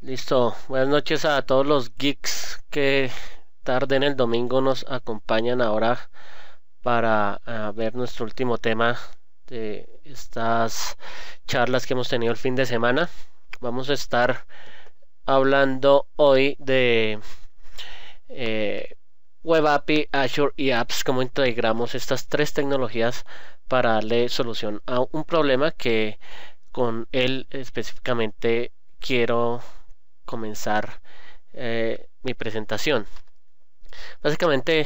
Listo. Buenas noches a todos los geeks que tarde en el domingo nos acompañan ahora para ver nuestro último tema de estas charlas que hemos tenido el fin de semana. Vamos a estar hablando hoy de Web API, Azure y Apps, cómo integramos estas tres tecnologías para darle solución a un problema que con él específicamente quiero comenzar mi presentación. Básicamente,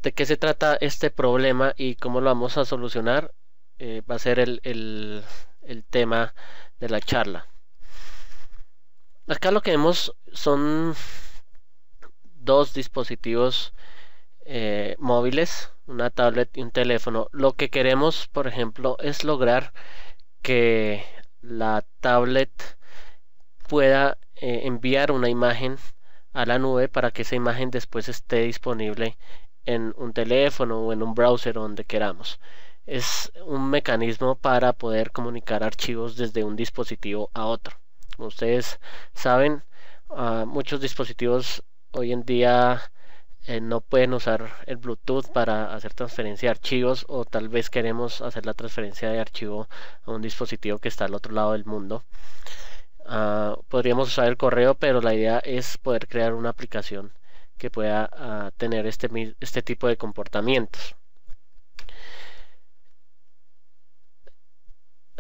¿de qué se trata este problema y cómo lo vamos a solucionar? Va a ser el tema de la charla. Acá lo que vemos son dos dispositivos móviles, una tablet y un teléfono. Lo que queremos, por ejemplo, es lograr que la tablet pueda enviar una imagen a la nube para que esa imagen después esté disponible en un teléfono o en un browser donde queramos. Es un mecanismo para poder comunicar archivos desde un dispositivo a otro. Como ustedes saben, muchos dispositivos hoy en día no pueden usar el Bluetooth para hacer transferencia de archivos, o tal vez queremos hacer la transferencia de archivo a un dispositivo que está al otro lado del mundo. Podríamos usar el correo, pero la idea es poder crear una aplicación que pueda tener este tipo de comportamientos.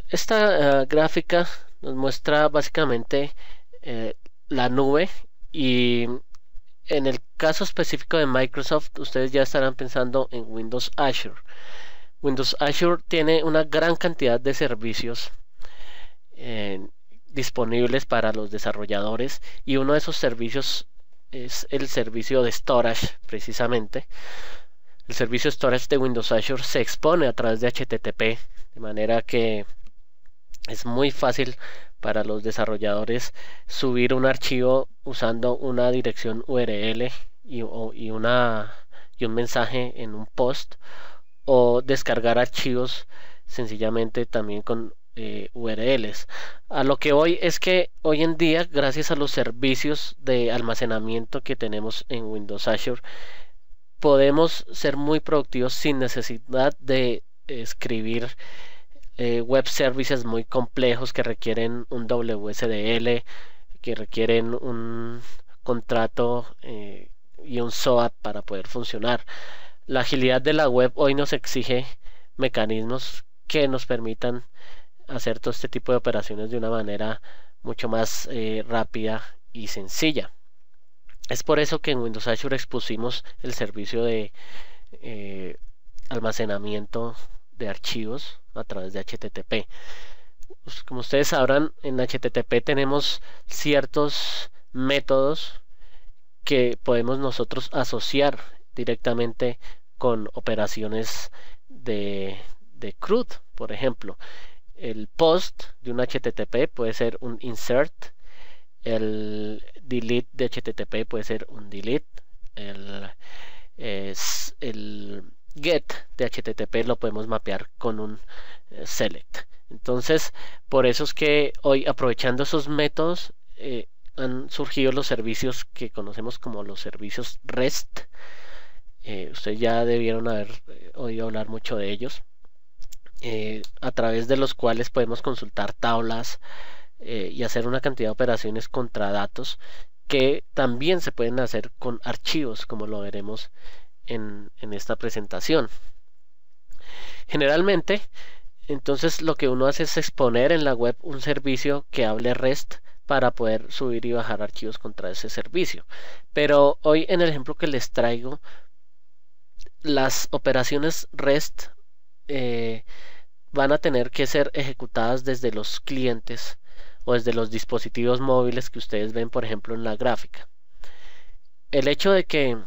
Esta gráfica nos muestra básicamente la nube, y en el caso específico de Microsoft ustedes ya estarán pensando en Windows Azure. Windows Azure tiene una gran cantidad de servicios disponibles para los desarrolladores, y uno de esos servicios es el servicio de storage. Precisamente el servicio storage de Windows Azure se expone a través de HTTP, de manera que es muy fácil para los desarrolladores subir un archivo usando una dirección URL y un mensaje en un post, o descargar archivos sencillamente también con URLs. A lo que voy es que hoy en día, gracias a los servicios de almacenamiento que tenemos en Windows Azure, podemos ser muy productivos sin necesidad de escribir web services muy complejos que requieren un WSDL, que requieren un contrato y un SOAP para poder funcionar. La agilidad de la web hoy nos exige mecanismos que nos permitan hacer todo este tipo de operaciones de una manera mucho más rápida y sencilla. Es por eso que en Windows Azure expusimos el servicio de almacenamiento de archivos a través de HTTP. Como ustedes sabrán, en HTTP tenemos ciertos métodos que podemos nosotros asociar directamente con operaciones de CRUD. Por ejemplo, el post de un HTTP puede ser un insert, el delete de HTTP puede ser un delete, el get de HTTP lo podemos mapear con un select. Entonces, por eso es que hoy, aprovechando esos métodos, han surgido los servicios que conocemos como los servicios REST. Ustedes ya debieron haber oído hablar mucho de ellos, a través de los cuales podemos consultar tablas y hacer una cantidad de operaciones contra datos que también se pueden hacer con archivos, como lo veremos en esta presentación. Generalmente, entonces, lo que uno hace es exponer en la web un servicio que hable REST para poder subir y bajar archivos contra ese servicio. Pero hoy, en el ejemplo que les traigo, las operaciones REST van a tener que ser ejecutadas desde los clientes o desde los dispositivos móviles que ustedes ven, por ejemplo, en la gráfica. El hecho de que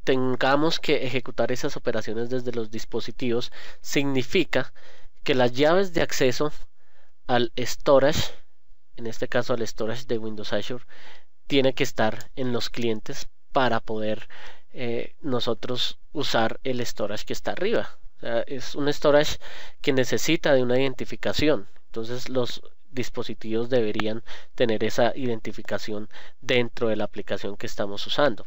tengamos que ejecutar esas operaciones desde los dispositivos significa que las llaves de acceso al storage, en este caso al storage de Windows Azure, tiene que estar en los clientes para poder nosotros usar el storage que está arriba. O sea, es un storage que necesita de una identificación. Entonces los dispositivos deberían tener esa identificación dentro de la aplicación que estamos usando.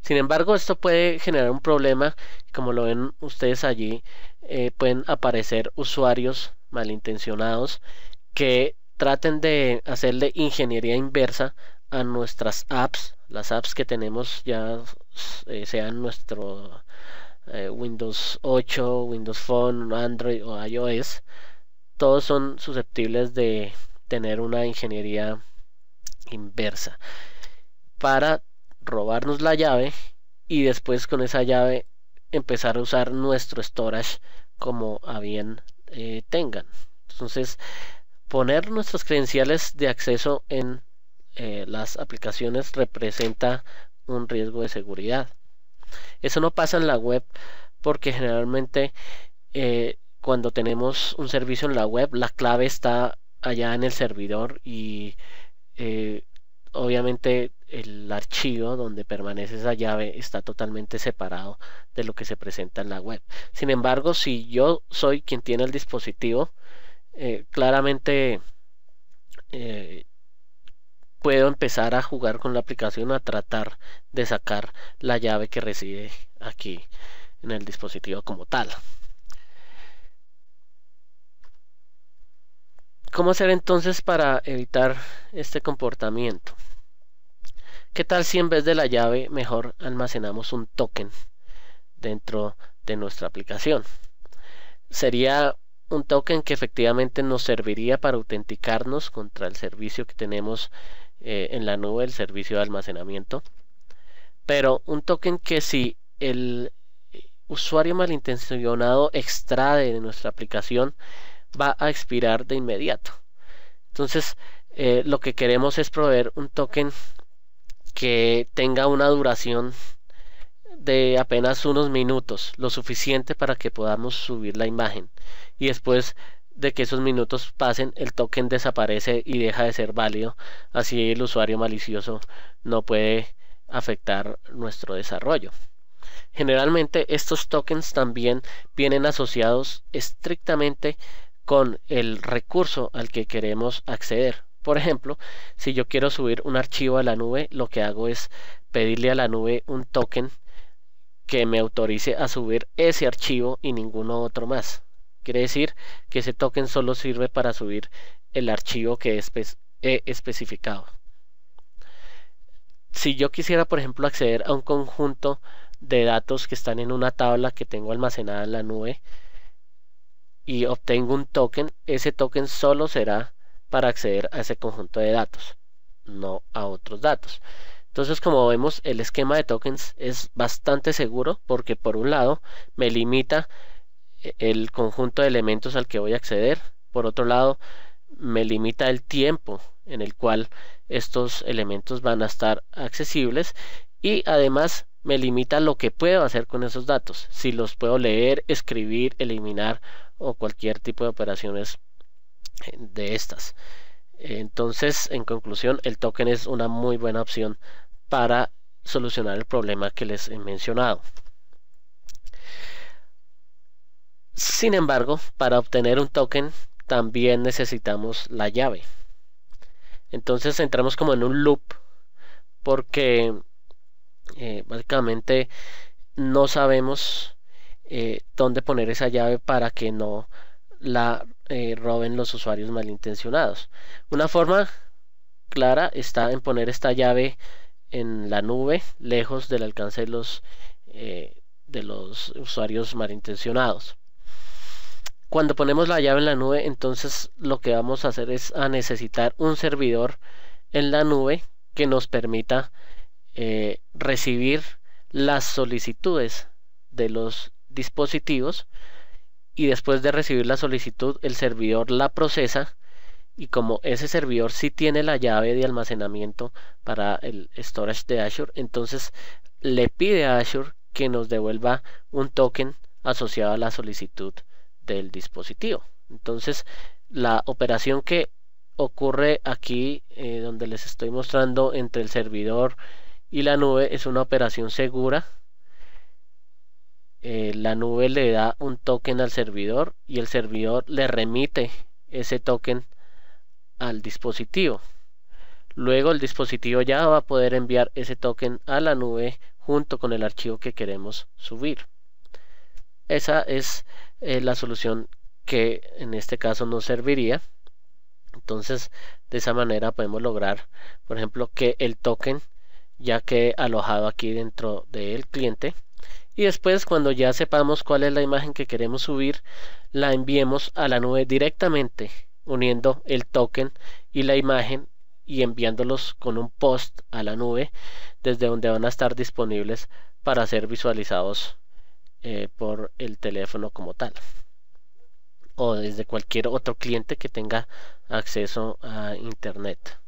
Sin embargo, esto puede generar un problema. Como lo ven ustedes allí, pueden aparecer usuarios malintencionados que traten de hacerle ingeniería inversa a nuestras apps, las apps que tenemos ya sean nuestro Windows 8, Windows Phone, Android o iOS. Todos son susceptibles de tener una ingeniería inversa para robarnos la llave y después con esa llave empezar a usar nuestro storage como a bien tengan. Entonces, poner nuestras credenciales de acceso en las aplicaciones representa un riesgo de seguridad. Eso no pasa en la web porque generalmente cuando tenemos un servicio en la web, la clave está allá en el servidor y obviamente el archivo donde permanece esa llave está totalmente separado de lo que se presenta en la web. Sin embargo, si yo soy quien tiene el dispositivo, claramente puedo empezar a jugar con la aplicación, a tratar de sacar la llave que reside aquí en el dispositivo como tal. ¿Cómo hacer entonces para evitar este comportamiento? ¿Qué tal si en vez de la llave mejor almacenamos un token dentro de nuestra aplicación? Sería un token que efectivamente nos serviría para autenticarnos contra el servicio que tenemos en la nube, el servicio de almacenamiento, pero un token que si el usuario malintencionado extrae de nuestra aplicación va a expirar de inmediato. Entonces lo que queremos es proveer un token que tenga una duración de apenas unos minutos, lo suficiente para que podamos subir la imagen, y después de que esos minutos pasen el token desaparece y deja de ser válido. Así el usuario malicioso no puede afectar nuestro desarrollo. Generalmente estos tokens también vienen asociados estrictamente con el recurso al que queremos acceder. Por ejemplo, si yo quiero subir un archivo a la nube, lo que hago es pedirle a la nube un token que me autorice a subir ese archivo y ninguno otro más. Quiere decir que ese token solo sirve para subir el archivo que he especificado. Si yo quisiera, por ejemplo, acceder a un conjunto de datos que están en una tabla que tengo almacenada en la nube y obtengo un token, ese token solo será para acceder a ese conjunto de datos, no a otros datos. Entonces, como vemos, el esquema de tokens es bastante seguro porque por un lado me limita el conjunto de elementos al que voy a acceder, por otro lado me limita el tiempo en el cual estos elementos van a estar accesibles y además me limita lo que puedo hacer con esos datos, si los puedo leer, escribir, eliminar o cualquier tipo de operaciones de estas. Entonces, en conclusión, el token es una muy buena opción para solucionar el problema que les he mencionado. Sin embargo, para obtener un token también necesitamos la llave. Entonces entramos como en un loop porque básicamente no sabemos dónde poner esa llave para que no la roben los usuarios malintencionados. Una forma clara está en poner esta llave en la nube, lejos del alcance de los usuarios malintencionados. Cuando ponemos la llave en la nube, entonces lo que vamos a hacer es a necesitar un servidor en la nube que nos permita recibir las solicitudes de los dispositivos, y después de recibir la solicitud el servidor la procesa, y como ese servidor sí tiene la llave de almacenamiento para el storage de Azure, entonces le pide a Azure que nos devuelva un token asociado a la solicitud del dispositivo. Entonces la operación que ocurre aquí donde les estoy mostrando entre el servidor y la nube es una operación segura. La nube le da un token al servidor y el servidor le remite ese token al dispositivo. Luego el dispositivo ya va a poder enviar ese token a la nube junto con el archivo que queremos subir. Esa es la solución que en este caso nos serviría. Entonces, de esa manera podemos lograr, por ejemplo, que el token ya quede alojado aquí dentro del cliente, y después, cuando ya sepamos cuál es la imagen que queremos subir, la enviemos a la nube directamente, uniendo el token y la imagen y enviándolos con un post a la nube, desde donde van a estar disponibles para ser visualizados por el teléfono como tal, o desde cualquier otro cliente que tenga acceso a internet.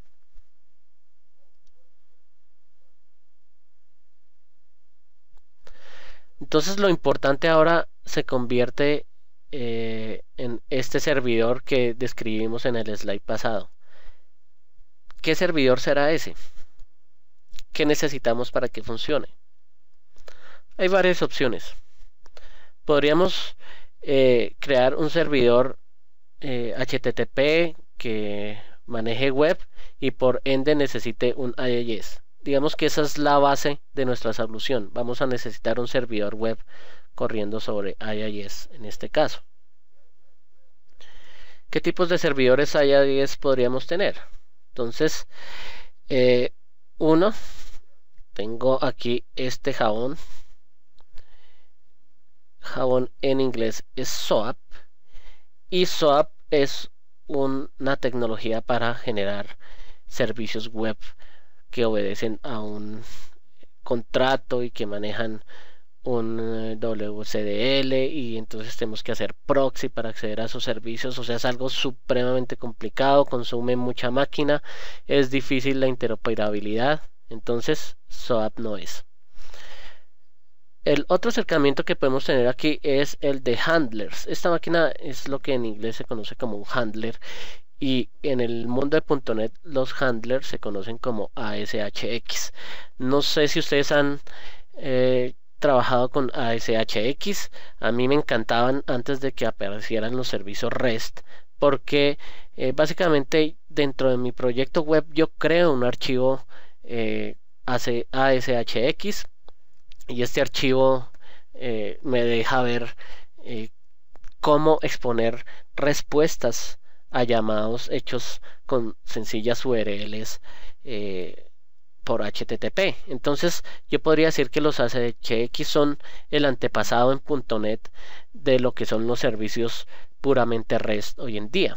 Entonces lo importante ahora se convierte en este servidor que describimos en el slide pasado. ¿Qué servidor será ese? ¿Qué necesitamos para que funcione? Hay varias opciones. Podríamos crear un servidor HTTP que maneje web y por ende necesite un IIS. Digamos que esa es la base de nuestra solución. Vamos a necesitar un servidor web corriendo sobre IIS en este caso. ¿Qué tipos de servidores IIS podríamos tener? Entonces, uno, tengo aquí este Jabón. Jabón en inglés es SOAP. Y SOAP es una tecnología para generar servicios web que obedecen a un contrato y que manejan un WCDL, y entonces tenemos que hacer proxy para acceder a esos servicios. O sea, es algo supremamente complicado, consume mucha máquina, es difícil la interoperabilidad. Entonces SOAP no es. El otro acercamiento que podemos tener aquí es el de handlers. Esta máquina es lo que en inglés se conoce como un handler, y en el mundo de .NET los handlers se conocen como ASHX. No sé si ustedes han trabajado con ASHX. A mí me encantaban antes de que aparecieran los servicios REST, porque básicamente dentro de mi proyecto web yo creo un archivo ASHX, y este archivo me deja ver cómo exponer respuestas a llamados hechos con sencillas URLs por HTTP. Entonces yo podría decir que los ASHX son el antepasado en .NET de lo que son los servicios puramente REST hoy en día.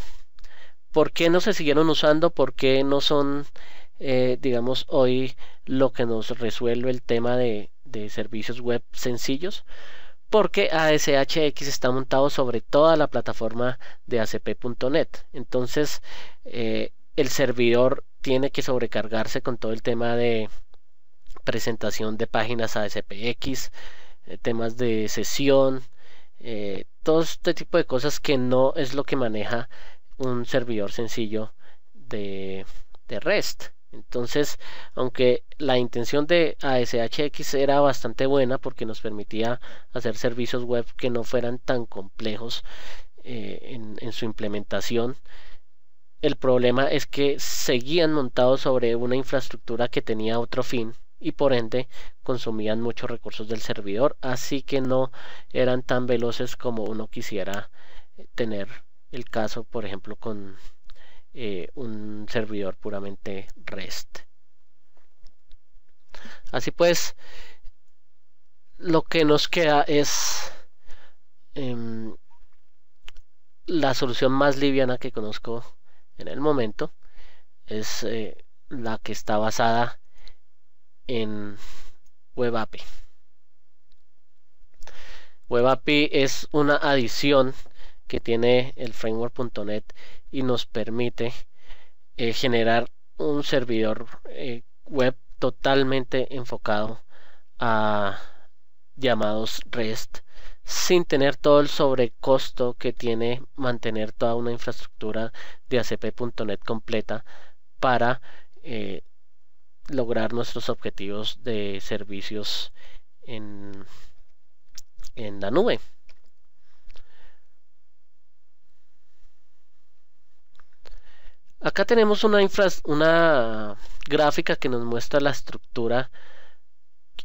¿Por qué no se siguieron usando? ¿Por qué no son, digamos, hoy lo que nos resuelve el tema de servicios web sencillos? Porque ASHX está montado sobre toda la plataforma de ASP.NET. Entonces el servidor tiene que sobrecargarse con todo el tema de presentación de páginas ASPX, temas de sesión, todo este tipo de cosas que no es lo que maneja un servidor sencillo de REST. Entonces, aunque la intención de ASHX era bastante buena porque nos permitía hacer servicios web que no fueran tan complejos en su implementación, el problema es que seguían montados sobre una infraestructura que tenía otro fin y por ende consumían muchos recursos del servidor, así que no eran tan veloces como uno quisiera tener el caso, por ejemplo, con un servidor puramente REST. Así pues, lo que nos queda es la solución más liviana que conozco en el momento, es la que está basada en WebAPI. WebAPI es una adición que tiene el framework.NET y nos permite generar un servidor web totalmente enfocado a llamados REST, sin tener todo el sobrecosto que tiene mantener toda una infraestructura de ASP.NET completa para lograr nuestros objetivos de servicios en la nube. Acá tenemos una gráfica que nos muestra la estructura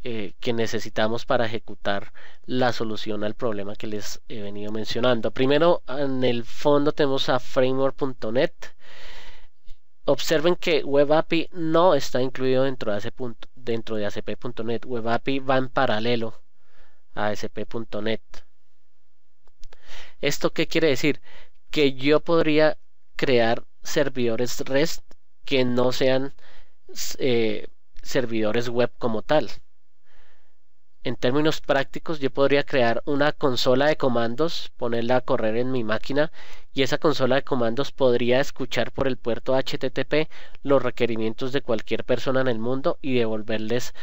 que necesitamos para ejecutar la solución al problema que les he venido mencionando. Primero, en el fondo tenemos a framework.net. Observen que WebAPI no está incluido dentro de ASP.NET. WebAPI va en paralelo a ASP.NET. ¿Esto qué quiere decir? Que yo podría crear servidores REST que no sean servidores web como tal. En términos prácticos, yo podría crear una consola de comandos, ponerla a correr en mi máquina, y esa consola de comandos podría escuchar por el puerto HTTP los requerimientos de cualquier persona en el mundo y devolverles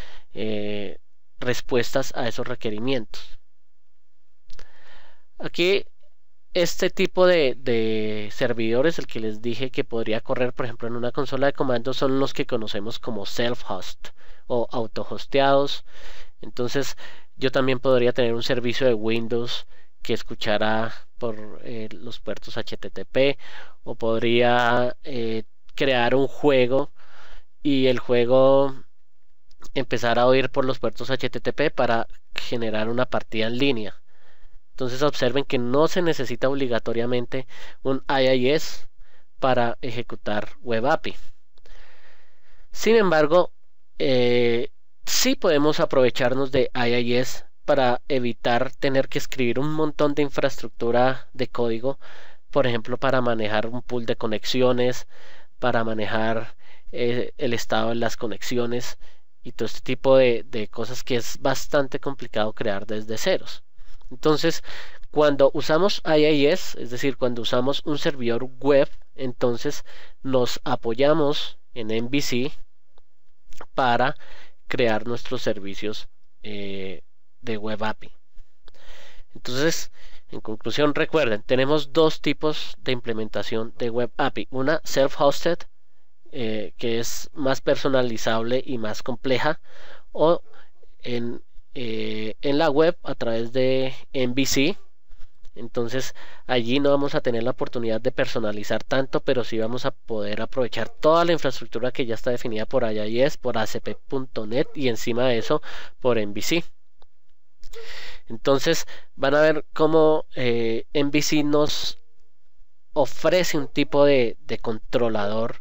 respuestas a esos requerimientos. Aquí este tipo de servidores, el que les dije que podría correr, por ejemplo, en una consola de comandos, son los que conocemos como self-host o auto-hosteados. Entonces, yo también podría tener un servicio de Windows que escuchara por los puertos HTTP, o podría crear un juego y el juego empezar a oír por los puertos HTTP para generar una partida en línea. Entonces observen que no se necesita obligatoriamente un IIS para ejecutar WebAPI. Sin embargo, sí podemos aprovecharnos de IIS para evitar tener que escribir un montón de infraestructura de código, por ejemplo, para manejar un pool de conexiones, para manejar el estado de las conexiones y todo este tipo de cosas que es bastante complicado crear desde ceros. Entonces, cuando usamos IIS, es decir, cuando usamos un servidor web, entonces nos apoyamos en MVC para crear nuestros servicios de WebAPI. Entonces, en conclusión, recuerden, tenemos dos tipos de implementación de WebAPI. Una self-hosted, que es más personalizable y más compleja, o en la web a través de MVC. Entonces allí no vamos a tener la oportunidad de personalizar tanto, pero sí vamos a poder aprovechar toda la infraestructura que ya está definida por IIS, por ASP.NET y encima de eso por MVC. Entonces van a ver cómo MVC nos ofrece un tipo de controlador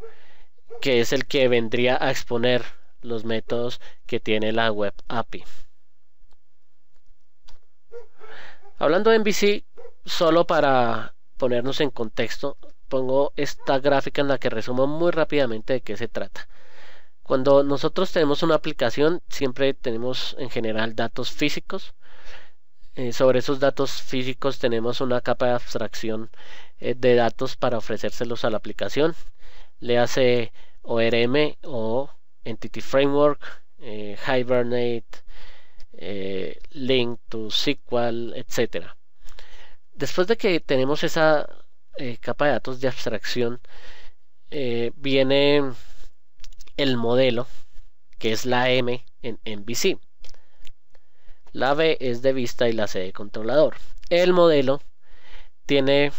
que es el que vendría a exponer los métodos que tiene la Web API. Hablando de MVC, solo para ponernos en contexto, pongo esta gráfica en la que resumo muy rápidamente de qué se trata. Cuando nosotros tenemos una aplicación, siempre tenemos en general datos físicos. Sobre esos datos físicos tenemos una capa de abstracción de datos para ofrecérselos a la aplicación. Le hace ORM o Entity Framework, Hibernate, Link to SQL, etc. Después de que tenemos esa capa de datos de abstracción, viene el modelo, que es la M en MVC. La V es de vista y la C de controlador. El modelo tiene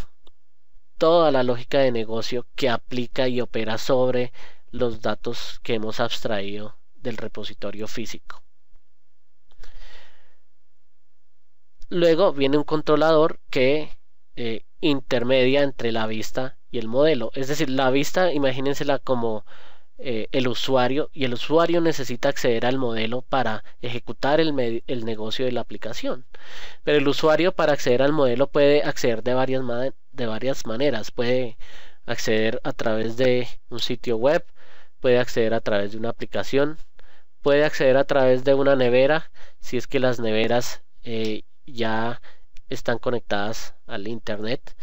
toda la lógica de negocio que aplica y opera sobre los datos que hemos abstraído del repositorio físico. Luego viene un controlador que intermedia entre la vista y el modelo. Es decir, la vista, imagínensela como el usuario, y el usuario necesita acceder al modelo para ejecutar el negocio de la aplicación. Pero el usuario, para acceder al modelo, puede acceder de varias maneras. Puede acceder a través de un sitio web, puede acceder a través de una aplicación, puede acceder a través de una nevera, si es que las neveras ya están conectadas al internet.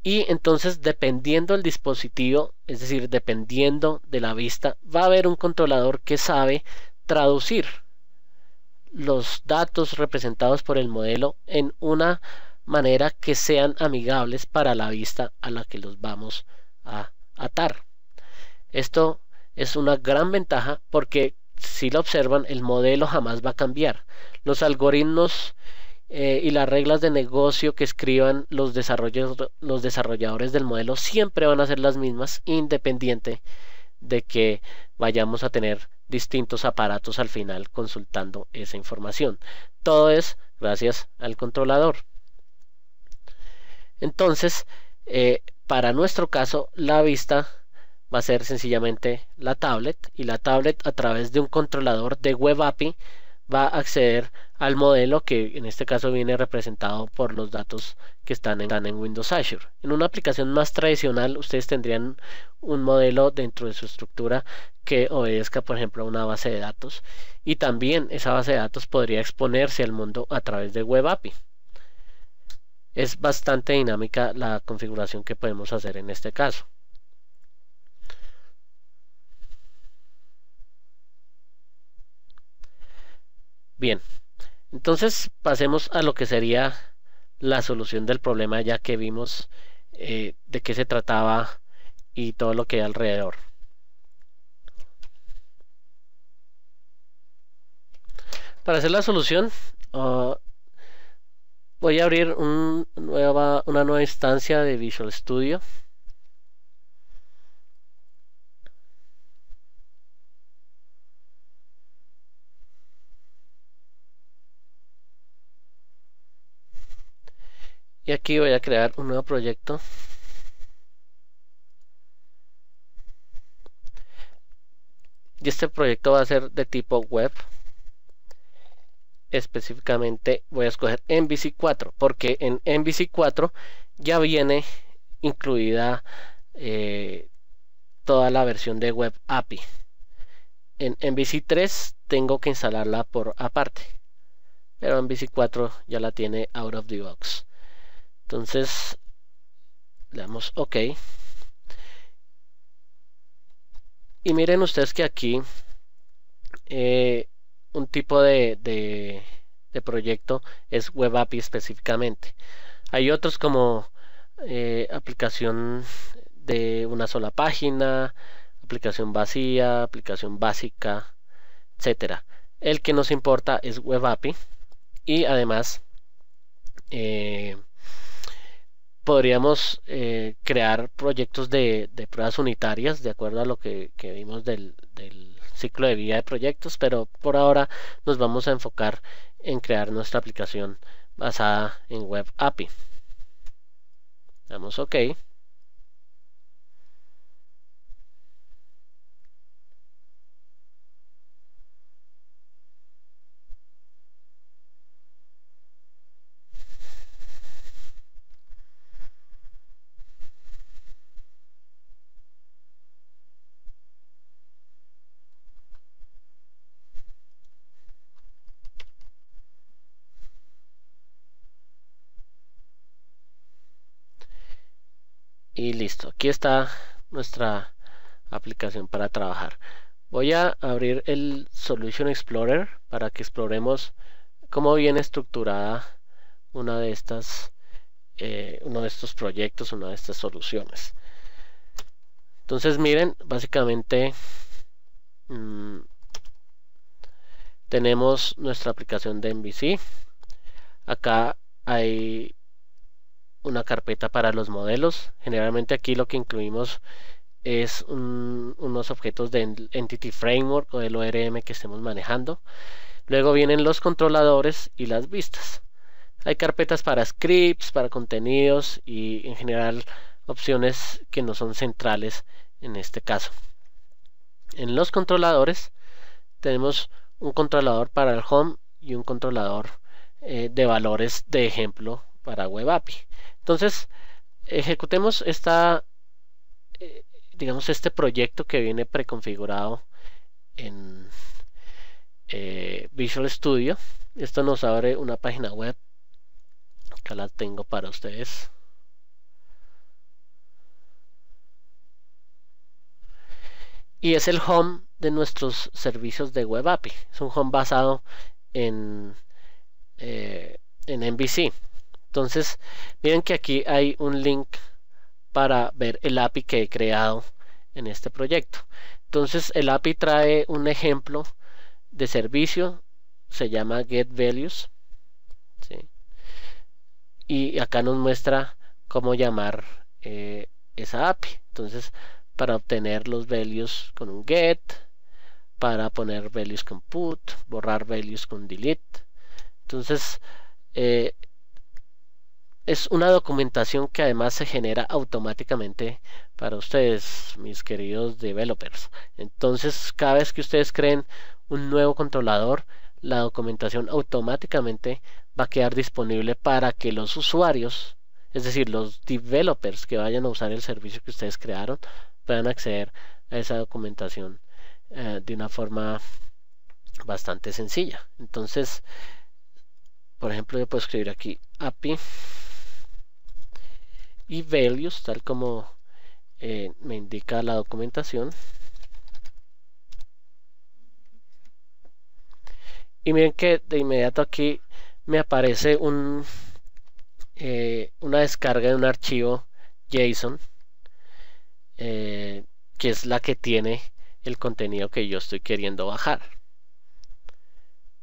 Y entonces, dependiendo del dispositivo, es decir, dependiendo de la vista, va a haber un controlador que sabe traducir los datos representados por el modelo en una manera que sean amigables para la vista a la que los vamos a atar. Esto es una gran ventaja porque, si lo observan, el modelo jamás va a cambiar. Los algoritmos y las reglas de negocio que escriban los desarrolladores del modelo siempre van a ser las mismas, independiente de que vayamos a tener distintos aparatos al final consultando esa información. Todo es gracias al controlador. Entonces, para nuestro caso, la vista va a ser sencillamente la tablet, y la tablet, a través de un controlador de Web API, va a acceder al modelo, que en este caso viene representado por los datos que están en Windows Azure. En una aplicación más tradicional, ustedes tendrían un modelo dentro de su estructura que obedezca, por ejemplo, a una base de datos, y también esa base de datos podría exponerse al mundo a través de Web API. Es bastante dinámica la configuración que podemos hacer en este caso. Bien, entonces pasemos a lo que sería la solución del problema, ya que vimos de qué se trataba y todo lo que hay alrededor. Para hacer la solución, voy a abrir una nueva instancia de Visual Studio. Y aquí voy a crear un nuevo proyecto. Y este proyecto va a ser de tipo web. Específicamente voy a escoger MVC 4, porque en MVC 4 ya viene incluida toda la versión de Web API. En MVC 3 tengo que instalarla por aparte, pero MVC 4 ya la tiene out of the box. Entonces le damos OK, y miren ustedes que aquí un tipo de proyecto es Web API específicamente. Hay otros como aplicación de una sola página, aplicación vacía, aplicación básica, etcétera. El que nos importa es Web API, y además podríamos crear proyectos de pruebas unitarias de acuerdo a lo que vimos del ciclo de vida de proyectos, pero por ahora nos vamos a enfocar en crear nuestra aplicación basada en Web API. Damos OK. Y listo, aquí está nuestra aplicación para trabajar. Voy a abrir el Solution Explorer para que exploremos cómo viene estructurada uno de estos proyectos, una de estas soluciones. Entonces miren, básicamente tenemos nuestra aplicación de MVC. Acá hay una carpeta para los modelos. Generalmente aquí lo que incluimos es unos objetos de Entity Framework o del ORM que estemos manejando. Luego vienen los controladores y las vistas. Hay carpetas para scripts, para contenidos y en general opciones que no son centrales en este caso. En los controladores tenemos un controlador para el home y un controlador de valores de ejemplo para Web API. Entonces ejecutemos digamos este proyecto que viene preconfigurado en Visual Studio. Esto nos abre una página web. Acá la tengo para ustedes. Y es el home de nuestros servicios de Web API. Es un home basado en MVC. Entonces miren que aquí hay un link para ver el API que he creado en este proyecto. Entonces el API trae un ejemplo de servicio, se llama GetValues, ¿sí? y acá nos muestra cómo llamar esa API. Entonces, para obtener los values con un get, para poner values con put, borrar values con delete. Entonces, es una documentación que además se genera automáticamente para ustedes, mis queridos developers. Entonces, cada vez que ustedes creen un nuevo controlador, la documentación automáticamente va a quedar disponible para que los usuarios, es decir, los developers que vayan a usar el servicio que ustedes crearon, puedan acceder a esa documentación de una forma bastante sencilla. Entonces, por ejemplo, yo puedo escribir aquí API y values, tal como me indica la documentación. Y miren que de inmediato aquí me aparece una descarga de un archivo JSON, que es la que tiene el contenido que yo estoy queriendo bajar.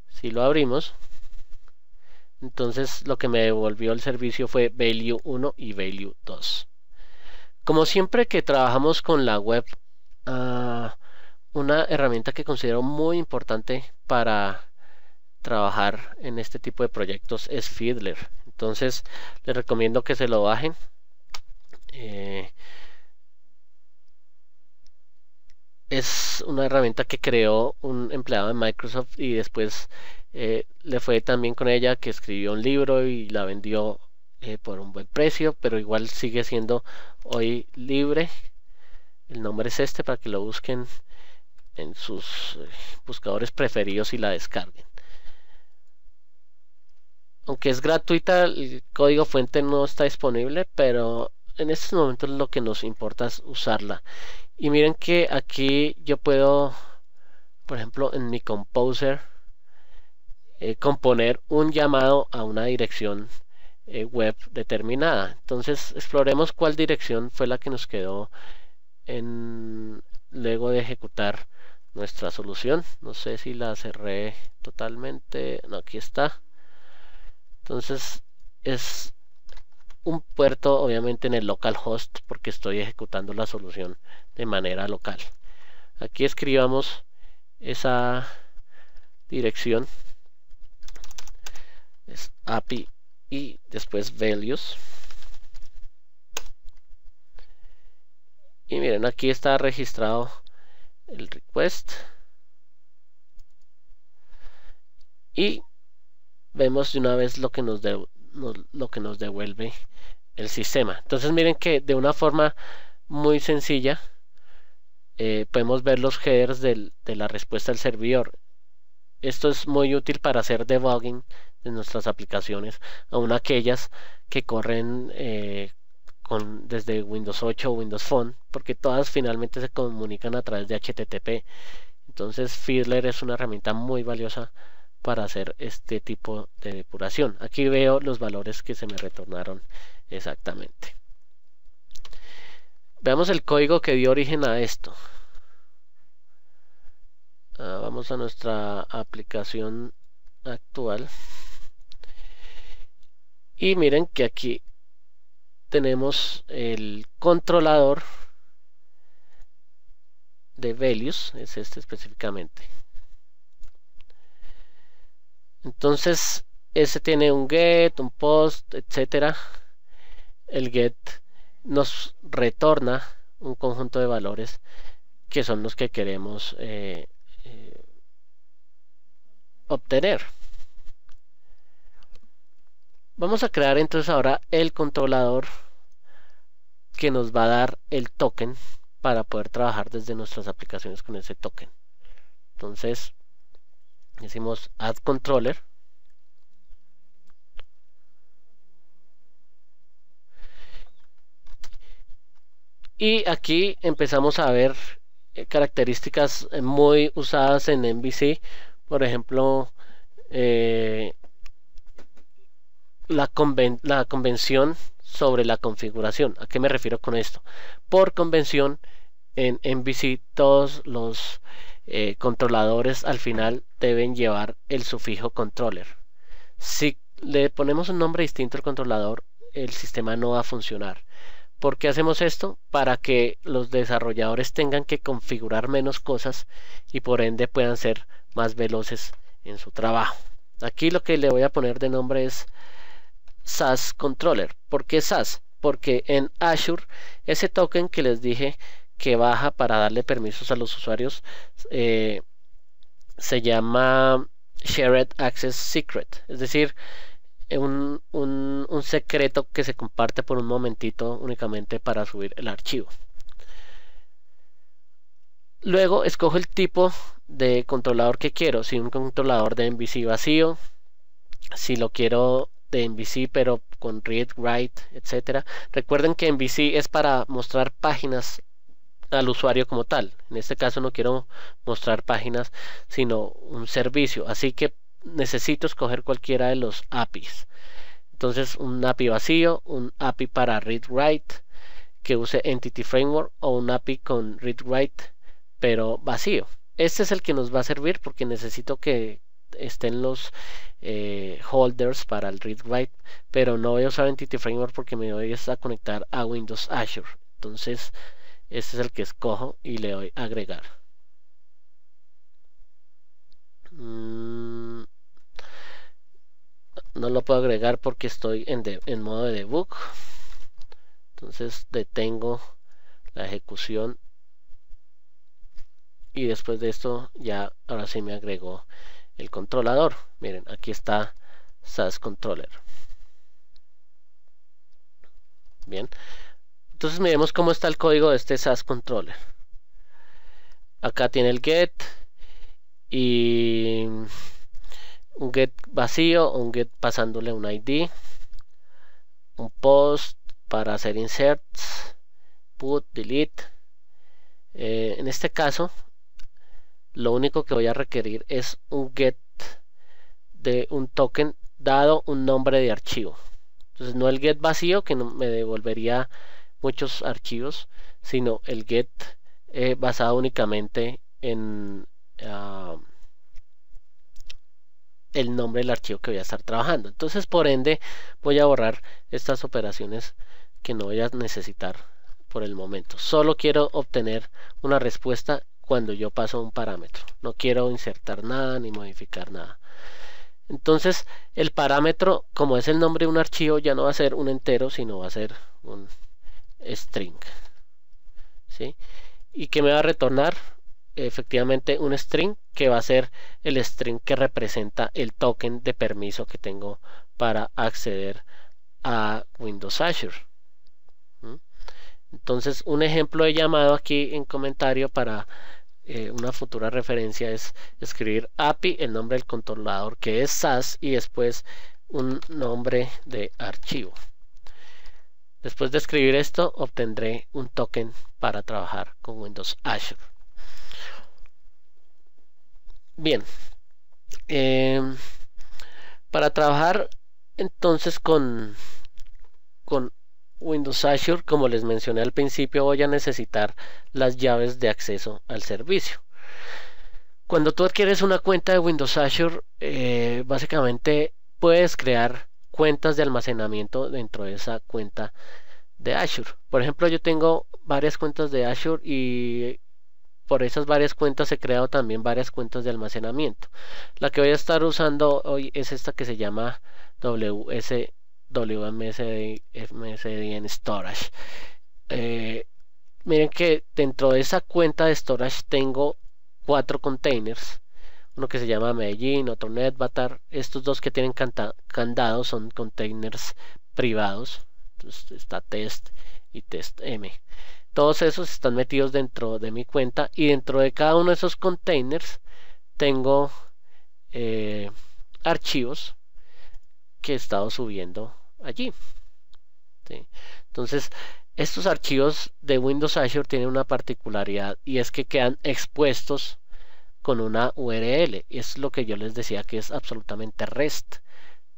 Si lo abrimos, entonces lo que me devolvió el servicio fue value 1 y value 2. Como siempre que trabajamos con la web, una herramienta que considero muy importante para trabajar en este tipo de proyectos es Fiddler. Entonces les recomiendo que se lo bajen. Es una herramienta que creó un empleado de Microsoft y después le fue tan bien con ella que escribió un libro y la vendió por un buen precio, pero igual sigue siendo hoy libre. El nombre es este para que lo busquen en sus buscadores preferidos y la descarguen. Aunque es gratuita, el código fuente no está disponible, pero en estos momentos lo que nos importa es usarla. Y miren que aquí yo puedo, por ejemplo, en mi Composer, componer un llamado a una dirección web determinada. Entonces exploremos cuál dirección fue la que nos quedó luego de ejecutar nuestra solución. No sé si la cerré totalmente. No, aquí está. Entonces es un puerto obviamente en el localhost porque estoy ejecutando la solución de manera local. Aquí escribamos esa dirección, es API y después values. Y miren, aquí está registrado el request y vemos de una vez lo que nos devuelve el sistema. Entonces miren que de una forma muy sencilla podemos ver los headers de la respuesta del servidor. Esto es muy útil para hacer debugging de nuestras aplicaciones, aun aquellas que corren desde Windows 8 o Windows Phone, porque todas finalmente se comunican a través de HTTP. Entonces Fiddler es una herramienta muy valiosa para hacer este tipo de depuración. Aquí veo los valores que se me retornaron exactamente. Veamos el código que dio origen a esto. Vamos a nuestra aplicación actual y miren que aquí tenemos el controlador de values, es este específicamente. Entonces ese tiene un get, un post, etcétera. El get nos retorna un conjunto de valores que son los que queremos obtener. Vamos a crear entonces ahora el controlador que nos va a dar el token para poder trabajar desde nuestras aplicaciones con ese token. Entonces decimos add controller y aquí empezamos a ver características muy usadas en MVC. Por ejemplo, la convención sobre la configuración. ¿A qué me refiero con esto? Por convención en MVC todos los controladores al final deben llevar el sufijo controller. Si le ponemos un nombre distinto al controlador, el sistema no va a funcionar. ¿Por qué hacemos esto? Para que los desarrolladores tengan que configurar menos cosas y por ende puedan ser más veloces en su trabajo. Aquí lo que le voy a poner de nombre es SAS Controller. ¿Por qué SAS? Porque en Azure ese token que les dije que baja para darle permisos a los usuarios se llama Shared Access Secret, es decir, un secreto que se comparte por un momentito únicamente para subir el archivo. Luego escojo el tipo de controlador que quiero, si un controlador de MVC vacío, si lo quiero de MVC pero con read, write, etcétera. Recuerden que MVC es para mostrar páginas al usuario como tal. En este caso no quiero mostrar páginas sino un servicio, así que necesito escoger cualquiera de los APIs. Entonces un API vacío, un API para read write que use Entity Framework o un API con read write pero vacío. Este es el que nos va a servir porque necesito que estén los holders para el read write, pero no voy a usar Entity Framework porque me voy a conectar a Windows Azure. Entonces este es el que escojo y le doy agregar. No lo puedo agregar porque estoy en modo de debug. Entonces detengo la ejecución y después de esto ya ahora sí me agregó el controlador. Miren, aquí está SAS Controller. Bien, entonces miremos cómo está el código de este SAS Controller. Acá tiene el get y un get vacío, un get pasándole un ID, un post para hacer inserts, put, delete. En este caso lo único que voy a requerir es un get de un token dado un nombre de archivo. Entonces no el get vacío que no me devolvería muchos archivos, sino el get basado únicamente en el nombre del archivo que voy a estar trabajando. Entonces por ende voy a borrar estas operaciones que no voy a necesitar por el momento. Solo quiero obtener una respuesta cuando yo paso un parámetro. No quiero insertar nada ni modificar nada. Entonces el parámetro, como es el nombre de un archivo, ya no va a ser un entero, sino va a ser un string. ¿Sí? ¿Y que me va a retornar? Efectivamente un string que va a ser el string que representa el token de permiso que tengo para acceder a Windows Azure. Entonces un ejemplo de llamado aquí en comentario para una futura referencia es escribir API, el nombre del controlador que es SAS y después un nombre de archivo. Después de escribir esto obtendré un token para trabajar con Windows Azure. Bien, para trabajar entonces con Windows Azure, como les mencioné al principio, voy a necesitar las llaves de acceso al servicio. Cuando tú adquieres una cuenta de Windows Azure, básicamente puedes crear cuentas de almacenamiento dentro de esa cuenta de Azure. Por ejemplo, yo tengo varias cuentas de Azure y por esas varias cuentas he creado también varias cuentas de almacenamiento. La que voy a estar usando hoy es esta que se llama WMSD en Storage. Miren que dentro de esa cuenta de Storage tengo 4 containers. Uno que se llama Medellín, otro Netbatar. Estos dos que tienen candados son containers privados. Entonces está test y test M. Todos esos están metidos dentro de mi cuenta y dentro de cada uno de esos containers tengo archivos que he estado subiendo allí. ¿Sí? Entonces estos archivos de Windows Azure tienen una particularidad y es que quedan expuestos con una URL. Es lo que yo les decía que es absolutamente REST.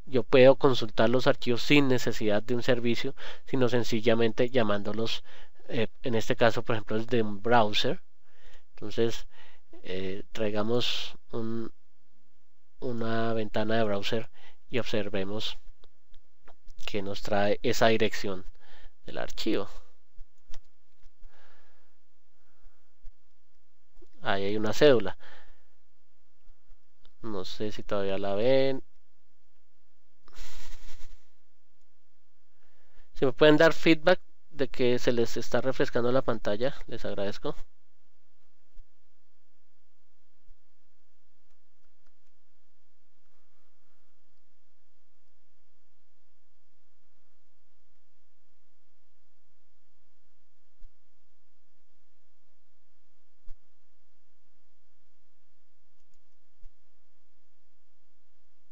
Yo puedo consultar los archivos sin necesidad de un servicio, sino sencillamente llamándolos, en este caso por ejemplo es de un browser. Entonces traigamos una ventana de browser y observemos que nos trae esa dirección del archivo. Ahí hay una cédula. No sé si todavía la ven. Si me pueden dar feedback de que se les está refrescando la pantalla, les agradezco.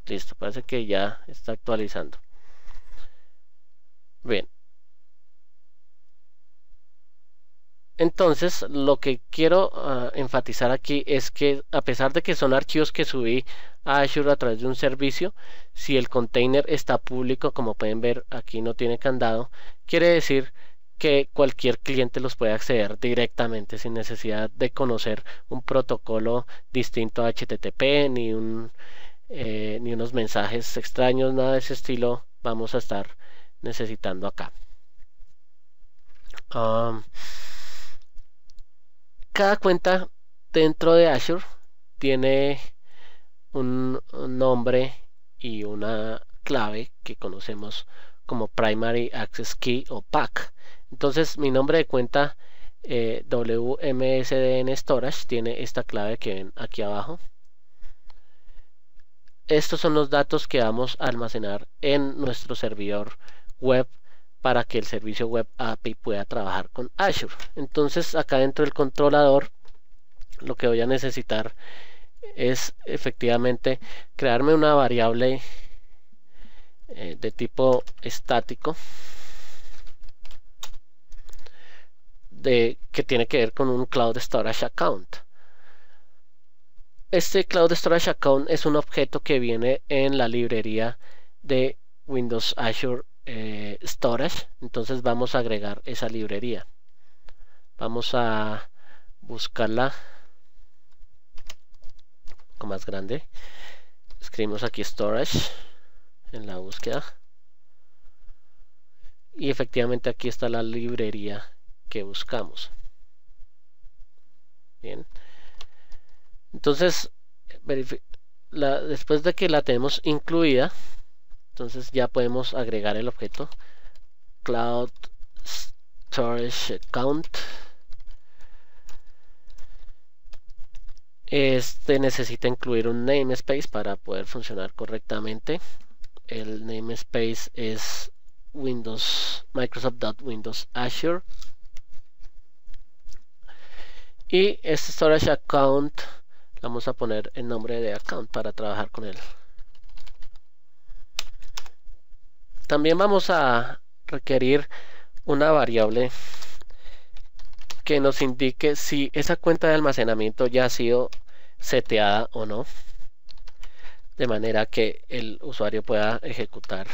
Listo, parece que ya está actualizando. Bien. Entonces, lo que quiero enfatizar aquí es que a pesar de que son archivos que subí a Azure a través de un servicio, si el container está público, como pueden ver aquí no tiene candado, quiere decir que cualquier cliente los puede acceder directamente sin necesidad de conocer un protocolo distinto a HTTP ni unos mensajes extraños, nada de ese estilo vamos a estar necesitando acá. Cada cuenta dentro de Azure tiene un nombre y una clave que conocemos como Primary Access Key o PAC. Entonces mi nombre de cuenta WMSDN Storage tiene esta clave que ven aquí abajo. Estos son los datos que vamos a almacenar en nuestro servidor web para que el servicio web API pueda trabajar con Azure. Entonces acá dentro del controlador lo que voy a necesitar es efectivamente crearme una variable de tipo estático que tiene que ver con un Cloud Storage Account. Este Cloud Storage Account es un objeto que viene en la librería de Windows Azure Storage. Entonces vamos a agregar esa librería. Vamos a buscarla un poco más grande. Escribimos aquí Storage en la búsqueda. Y efectivamente aquí está la librería que buscamos. Bien. Entonces, después de que la tenemos incluida, entonces ya podemos agregar el objeto Cloud Storage Account. Este necesita incluir un namespace para poder funcionar correctamente. El namespace es Microsoft.Windows Azure. Y este Storage Account vamos a poner el nombre de account para trabajar con él. También vamos a requerir una variable que nos indique si esa cuenta de almacenamiento ya ha sido seteada o no, de manera que el usuario pueda ejecutar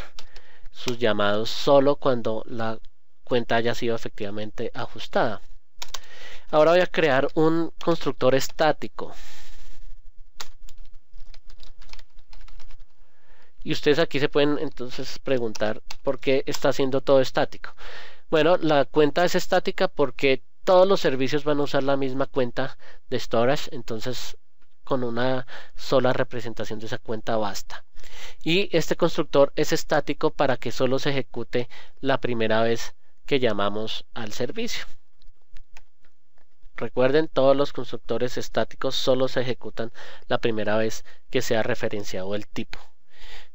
sus llamados solo cuando la cuenta haya sido efectivamente ajustada. Ahora voy a crear un constructor estático. Y ustedes aquí se pueden entonces preguntar por qué está haciendo todo estático. Bueno, la cuenta es estática porque todos los servicios van a usar la misma cuenta de storage, entonces con una sola representación de esa cuenta basta. Y este constructor es estático para que solo se ejecute la primera vez que llamamos al servicio. Recuerden, todos los constructores estáticos solo se ejecutan la primera vez que sea referenciado el tipo.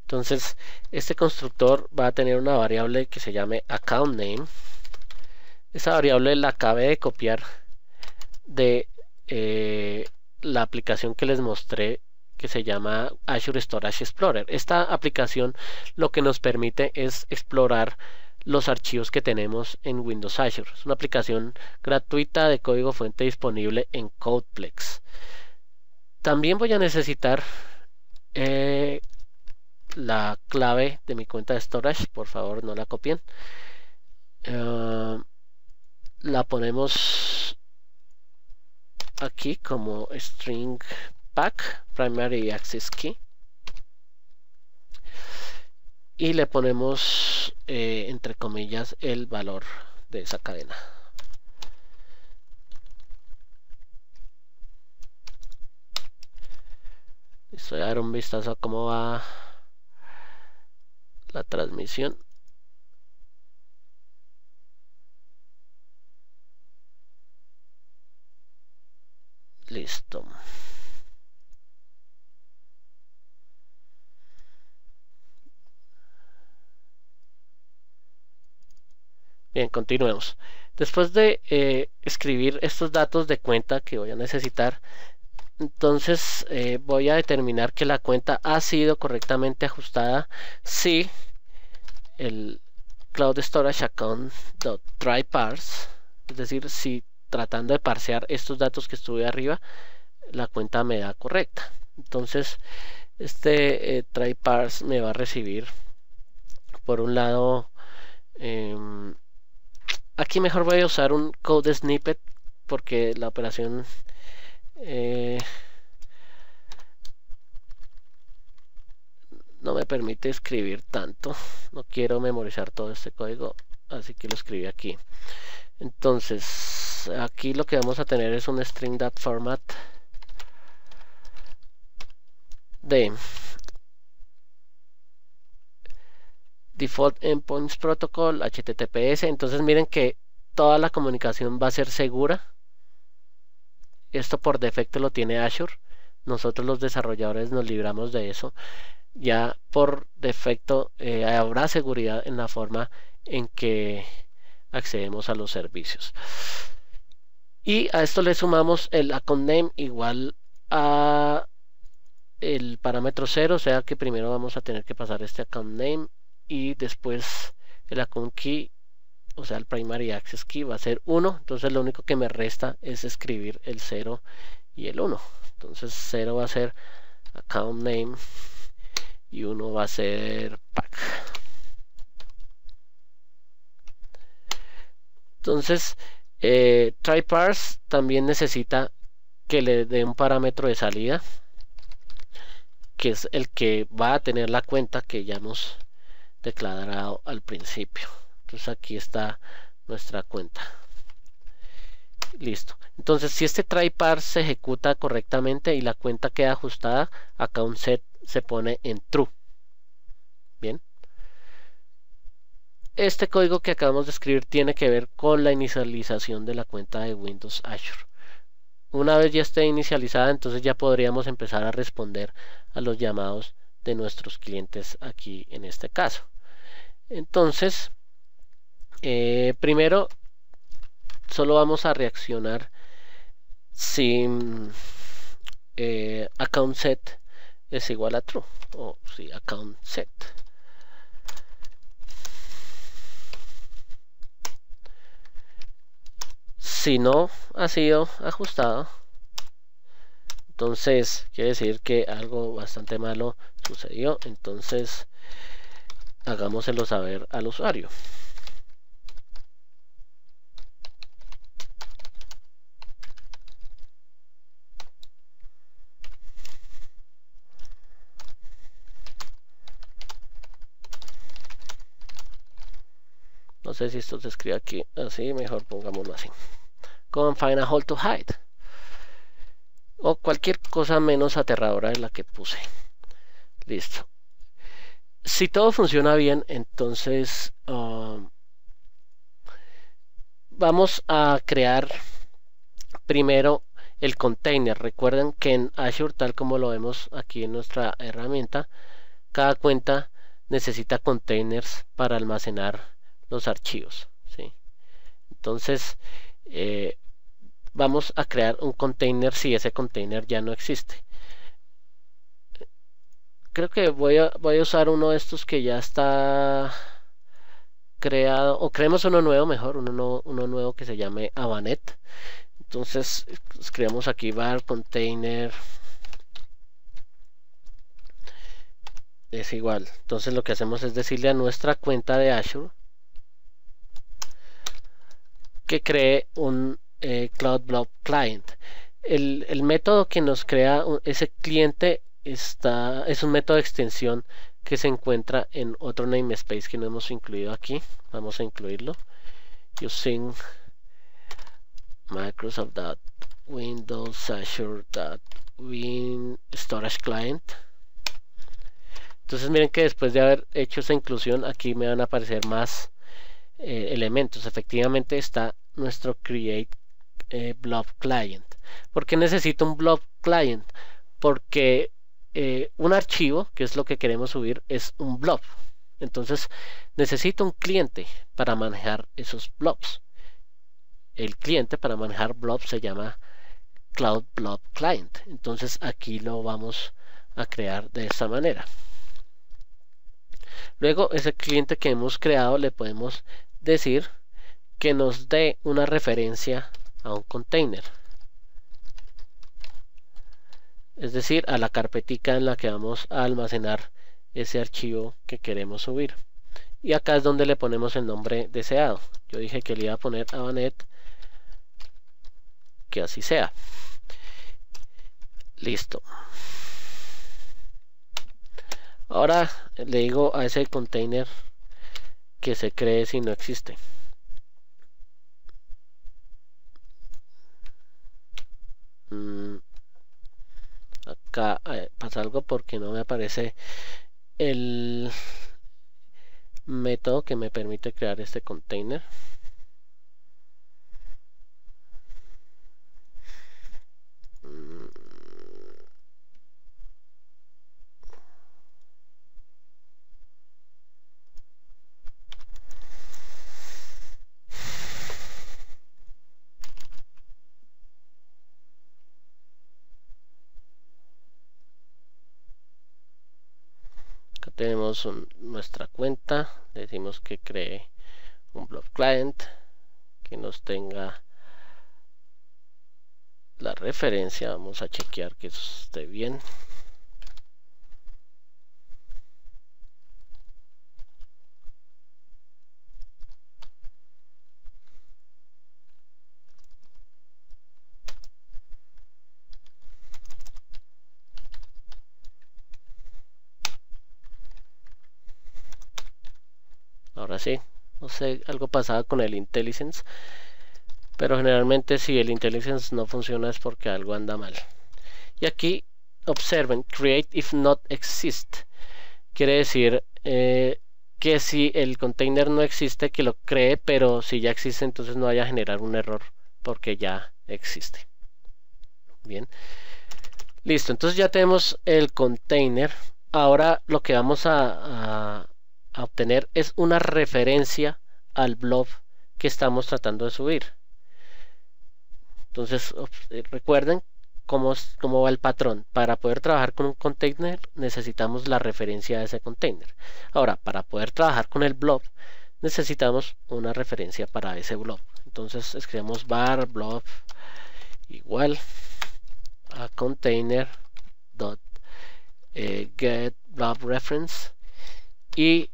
Entonces, este constructor va a tener una variable que se llame account name. Esa variable la acabé de copiar de la aplicación que les mostré que se llama Azure Storage Explorer. Esta aplicación lo que nos permite es explorar los archivos que tenemos en Windows Azure. Es una aplicación gratuita de código fuente disponible en Codeplex. También voy a necesitar la clave de mi cuenta de storage, por favor no la copien. La ponemos aquí como string pack primary access key. y le ponemos entre comillas el valor de esa cadena. Voy a dar un vistazo a cómo va la transmisión. Listo. Bien, continuemos. Después de escribir estos datos de cuenta que voy a necesitar, entonces voy a determinar que la cuenta ha sido correctamente ajustada si el Cloud Storage Account.tryparse, es decir, si tratando de parsear estos datos que estuve arriba, la cuenta me da correcta. Entonces este tryparse me va a recibir por un lado, aquí mejor voy a usar un code snippet porque la operación no me permite escribir tanto, no quiero memorizar todo este código, así que lo escribí aquí. Entonces aquí lo que vamos a tener es un string.format de Default Endpoints Protocol HTTPS. Entonces miren que toda la comunicación va a ser segura. Esto por defecto lo tiene Azure. Nosotros los desarrolladores nos libramos de eso. Ya por defecto habrá seguridad en la forma en que accedemos a los servicios. Y a esto le sumamos el account name igual a el parámetro 0, o sea que primero vamos a tener que pasar este account name y después el account key, o sea el primary access key va a ser 1. Entonces lo único que me resta es escribir el 0 y el 1. Entonces 0 va a ser account name y 1 va a ser pack. Entonces tryparse también necesita que le dé un parámetro de salida, que es el que va a tener la cuenta que ya hemos declarado al principio. Entonces aquí está nuestra cuenta. Listo. Entonces si este tryparse se ejecuta correctamente y la cuenta queda ajustada, account set se pone en true. Bien. Este código que acabamos de escribir tiene que ver con la inicialización de la cuenta de Windows Azure. Una vez ya esté inicializada, entonces ya podríamos empezar a responder a los llamados de nuestros clientes aquí en este caso. Entonces, primero solo vamos a reaccionar si account set es igual a true, o si account set. Si no ha sido ajustado, entonces quiere decir que algo bastante malo sucedió. Entonces hagámoselo saber al usuario. No sé si esto se escribe aquí así, mejor pongámoslo así. Con find a hole to hide, o cualquier cosa menos aterradora de la que puse. Listo. Si todo funciona bien, entonces vamos a crear primero el container. Recuerden que en Azure, tal como lo vemos aquí en nuestra herramienta, cada cuenta necesita containers para almacenar los archivos, ¿sí? Entonces vamos a crear un container si ese container ya no existe. Creo que voy a usar uno de estos que ya está creado, o creemos uno nuevo, mejor, uno nuevo que se llame Avanet. Entonces escribamos aquí var container es igual. Entonces lo que hacemos es decirle a nuestra cuenta de Azure que cree un Cloud Blob Client. El método que nos crea ese cliente es un método de extensión que se encuentra en otro namespace que no hemos incluido aquí. Vamos a incluirlo using Microsoft.Windows Storage Client. Entonces miren que después de haber hecho esa inclusión, aquí me van a aparecer más elementos. Efectivamente está nuestro create blob client. ¿Por qué necesito un blob client? Porque un archivo, que es lo que queremos subir, es un blob. Entonces necesito un cliente para manejar esos blobs. El cliente para manejar blobs se llama Cloud Blob Client. Entonces aquí lo vamos a crear de esta manera. Luego ese cliente que hemos creado le podemos decir que nos dé una referencia a un container, es decir, a la carpetica en la que vamos a almacenar ese archivo que queremos subir. Y acá es donde le ponemos el nombre deseado. Yo dije que le iba a poner Abanet, que así sea. Listo. Ahora le digo a ese container que se cree si no existe. Acá pasa algo porque no me aparece el método que me permite crear este container. Tenemos nuestra cuenta, le decimos que cree un blob client que nos tenga la referencia. Vamos a chequear que eso esté bien. Ahora sí, no sé, algo pasaba con el IntelliSense, pero generalmente si el IntelliSense no funciona es porque algo anda mal. Y aquí observen, create if not exist, quiere decir que si el container no existe, que lo cree, pero si ya existe, entonces no vaya a generar un error porque ya existe. Bien, listo, entonces ya tenemos el container. Ahora lo que vamos a obtener es una referencia al blob que estamos tratando de subir. Entonces recuerden cómo va el patrón. Para poder trabajar con un container necesitamos la referencia a ese container. Ahora, para poder trabajar con el blob necesitamos una referencia para ese blob. Entonces escribimos var blob igual a container dot get blob reference, y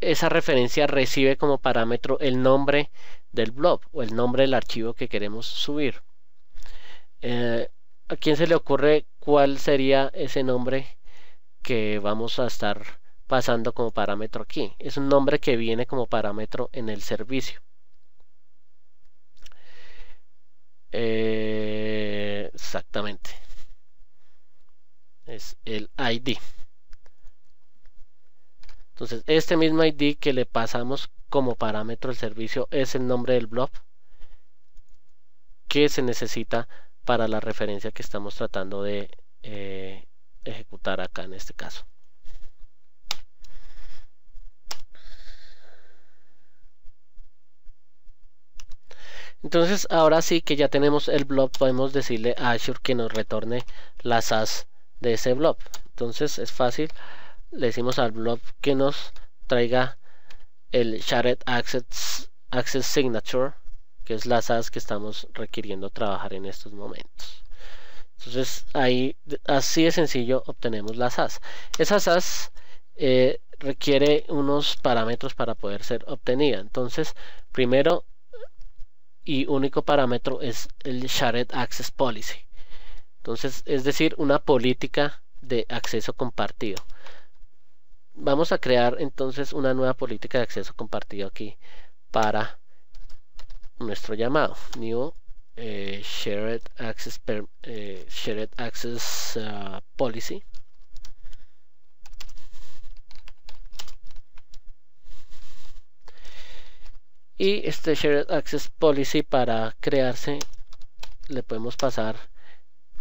esa referencia recibe como parámetro el nombre del blob o el nombre del archivo que queremos subir. ¿A quién se le ocurre cuál sería ese nombre que vamos a estar pasando como parámetro aquí? Es un nombre que viene como parámetro en el servicio. Exactamente, es el ID. Entonces este mismo ID que le pasamos como parámetro al servicio es el nombre del blob que se necesita para la referencia que estamos tratando de ejecutar acá en este caso. Entonces ahora sí que ya tenemos el blob, podemos decirle a Azure que nos retorne las SAS de ese blob. Entonces es fácil, le decimos al blob que nos traiga el Shared Access Signature, que es la SAS que estamos requiriendo trabajar en estos momentos. Entonces ahí, así de sencillo, obtenemos la SAS. Esa SAS requiere unos parámetros para poder ser obtenida. Entonces primero y único parámetro es el Shared Access Policy. Entonces es decir, una política de acceso compartido. vamos a crear entonces una nueva política de acceso compartido aquí para nuestro llamado new shared access policy. Y este shared access policy, para crearse, le podemos pasar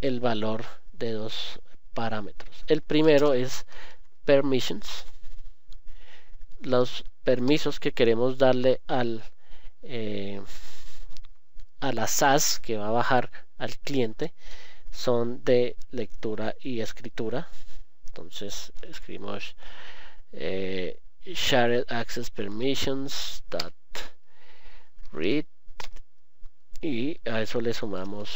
el valor de dos parámetros. El primero es permissions, los permisos que queremos darle al a la SAS que va a bajar al cliente son de lectura y escritura. Entonces escribimos shared access permissions read, y a eso le sumamos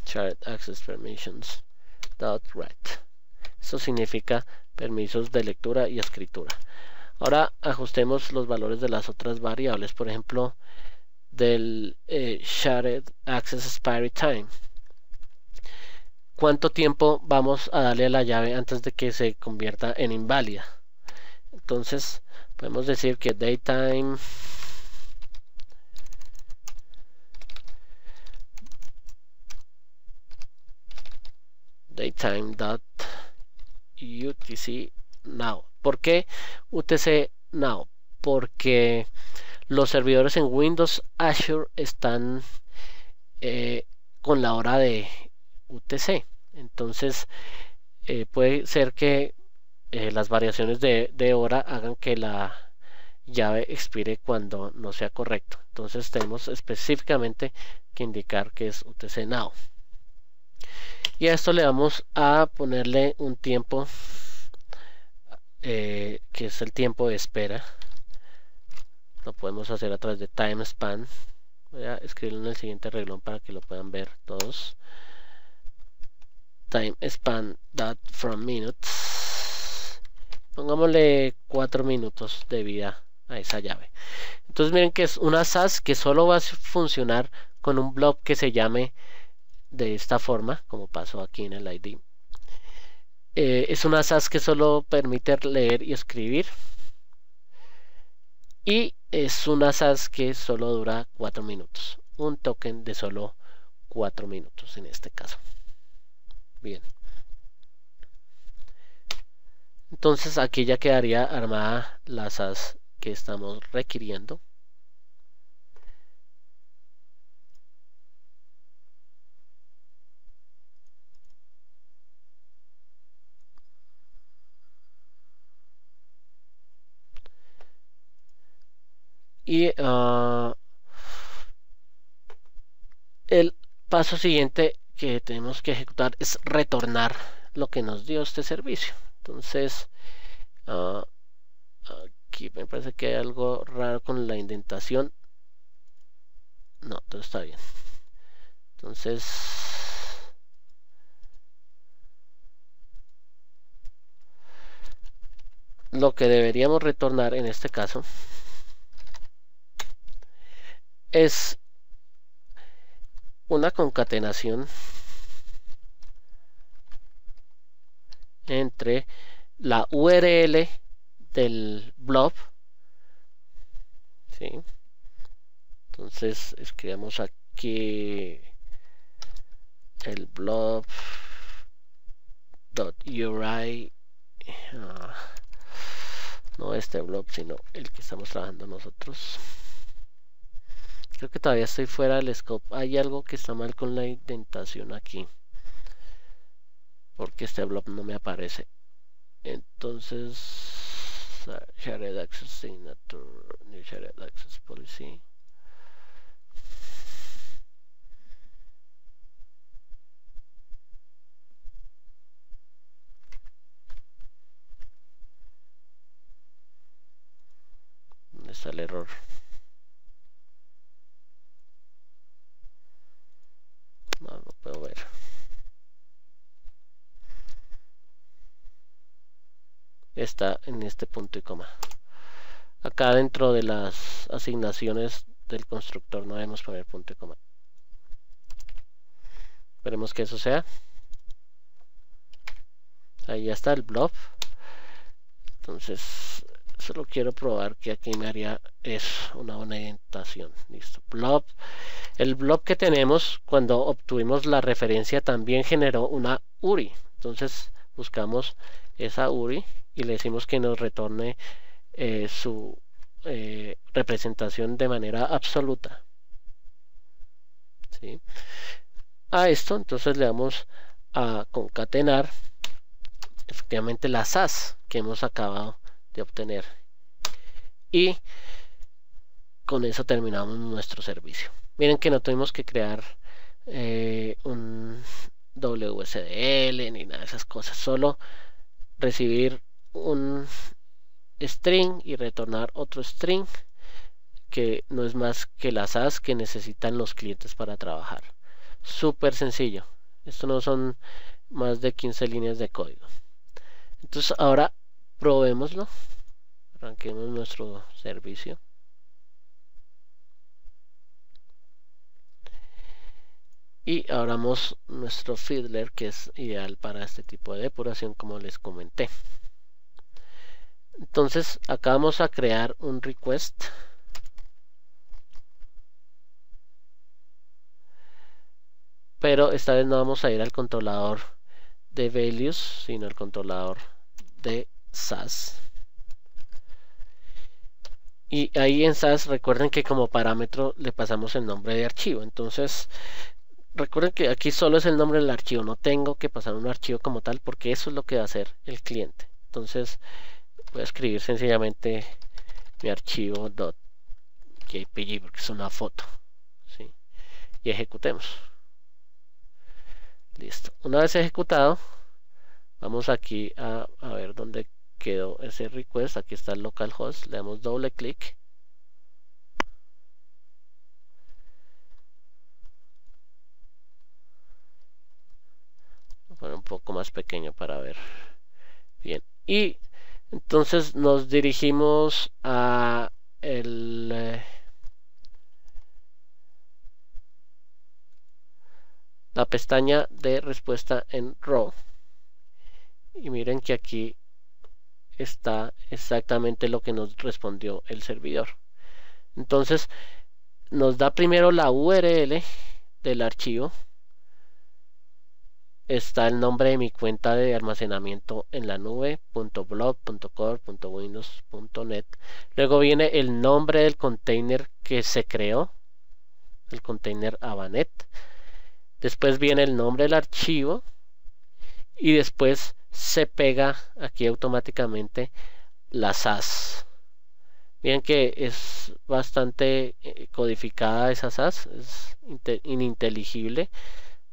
shared access permissions write. Eso significa permisos de lectura y escritura. Ahora ajustemos los valores de las otras variables. Por ejemplo, del shared access expiry time. ¿Cuánto tiempo vamos a darle a la llave antes de que se convierta en inválida? Entonces podemos decir que daytime UTC now. ¿Por qué UTC now? Porque los servidores en Windows Azure están con la hora de UTC. Entonces puede ser que las variaciones de hora hagan que la llave expire cuando no sea correcto. Entonces tenemos específicamente que indicar que es UTC now. Y a esto le vamos a ponerle un tiempo que es el tiempo de espera. Lo podemos hacer a través de time span. Voy a escribirlo en el siguiente renglón para que lo puedan ver todos. Time span from minutes. Pongámosle 4 minutos de vida a esa llave. Entonces miren que es una SAS que solo va a funcionar con un blob que se llame de esta forma, como pasó aquí en el ID. Es una SAS que solo permite leer y escribir, y es una SAS que solo dura 4 minutos, un token de solo 4 minutos en este caso. Bien, entonces aquí ya quedaría armada la SAS que estamos requiriendo. Y el paso siguiente que tenemos que ejecutar es retornar lo que nos dio este servicio. Entonces aquí me parece que hay algo raro con la indentación. No, todo está bien. Entonces lo que deberíamos retornar en este caso es una concatenación entre la URL del blob, ¿sí? Entonces escribamos aquí el blob.uri, no este blob, sino el que estamos trabajando nosotros. Creo que todavía estoy fuera del scope. Hay algo que está mal con la indentación aquí, porque este blob no me aparece. Entonces shared access signature, new shared access policy. ¿Dónde está el error? No lo puedo ver. Está en este punto y coma. Acá dentro de las asignaciones del constructor no debemos poner punto y coma. Esperemos que eso sea. Ahí ya está el blob. Entonces solo quiero probar que aquí me haría eso, una buena orientación. Listo, blob. El blob que tenemos cuando obtuvimos la referencia también generó una URI. Entonces buscamos esa URI y le decimos que nos retorne su representación de manera absoluta. ¿Sí? A esto entonces le damos a concatenar efectivamente las SAS que hemos acabado de obtener, y con eso terminamos nuestro servicio. Miren que no tuvimos que crear un WSDL ni nada de esas cosas, solo recibir un string y retornar otro string que no es más que las SAS que necesitan los clientes para trabajar. Súper sencillo. Esto no son más de 15 líneas de código. Entonces ahora probémoslo. Arranquemos nuestro servicio. Y abramos nuestro Fiddler, que es ideal para este tipo de depuración, como les comenté. Entonces acá vamos a crear un request. Pero esta vez no vamos a ir al controlador de values, sino al controlador de SAS. Y ahí en SAS recuerden que como parámetro le pasamos el nombre de archivo. Entonces recuerden que aquí solo es el nombre del archivo, no tengo que pasar un archivo como tal porque eso es lo que va a hacer el cliente. Entonces voy a escribir sencillamente mi archivo .jpg porque es una foto, ¿sí? Y ejecutemos. Listo. Una vez ejecutado, vamos aquí a ver dónde quedó ese request. Aquí está el localhost. Le damos doble clic. Voy a poner un poco más pequeño para ver bien. Y entonces nos dirigimos a la pestaña de respuesta en row. Y miren que aquí está exactamente lo que nos respondió el servidor. Entonces nos da primero la URL del archivo. Está el nombre de mi cuenta de almacenamiento en la nube, .blog.core.windows.net. Luego viene el nombre del container que se creó, el container Abanet. Después viene el nombre del archivo y después se pega aquí automáticamente la SAS. Miren que es bastante codificada esa SAS, es ininteligible,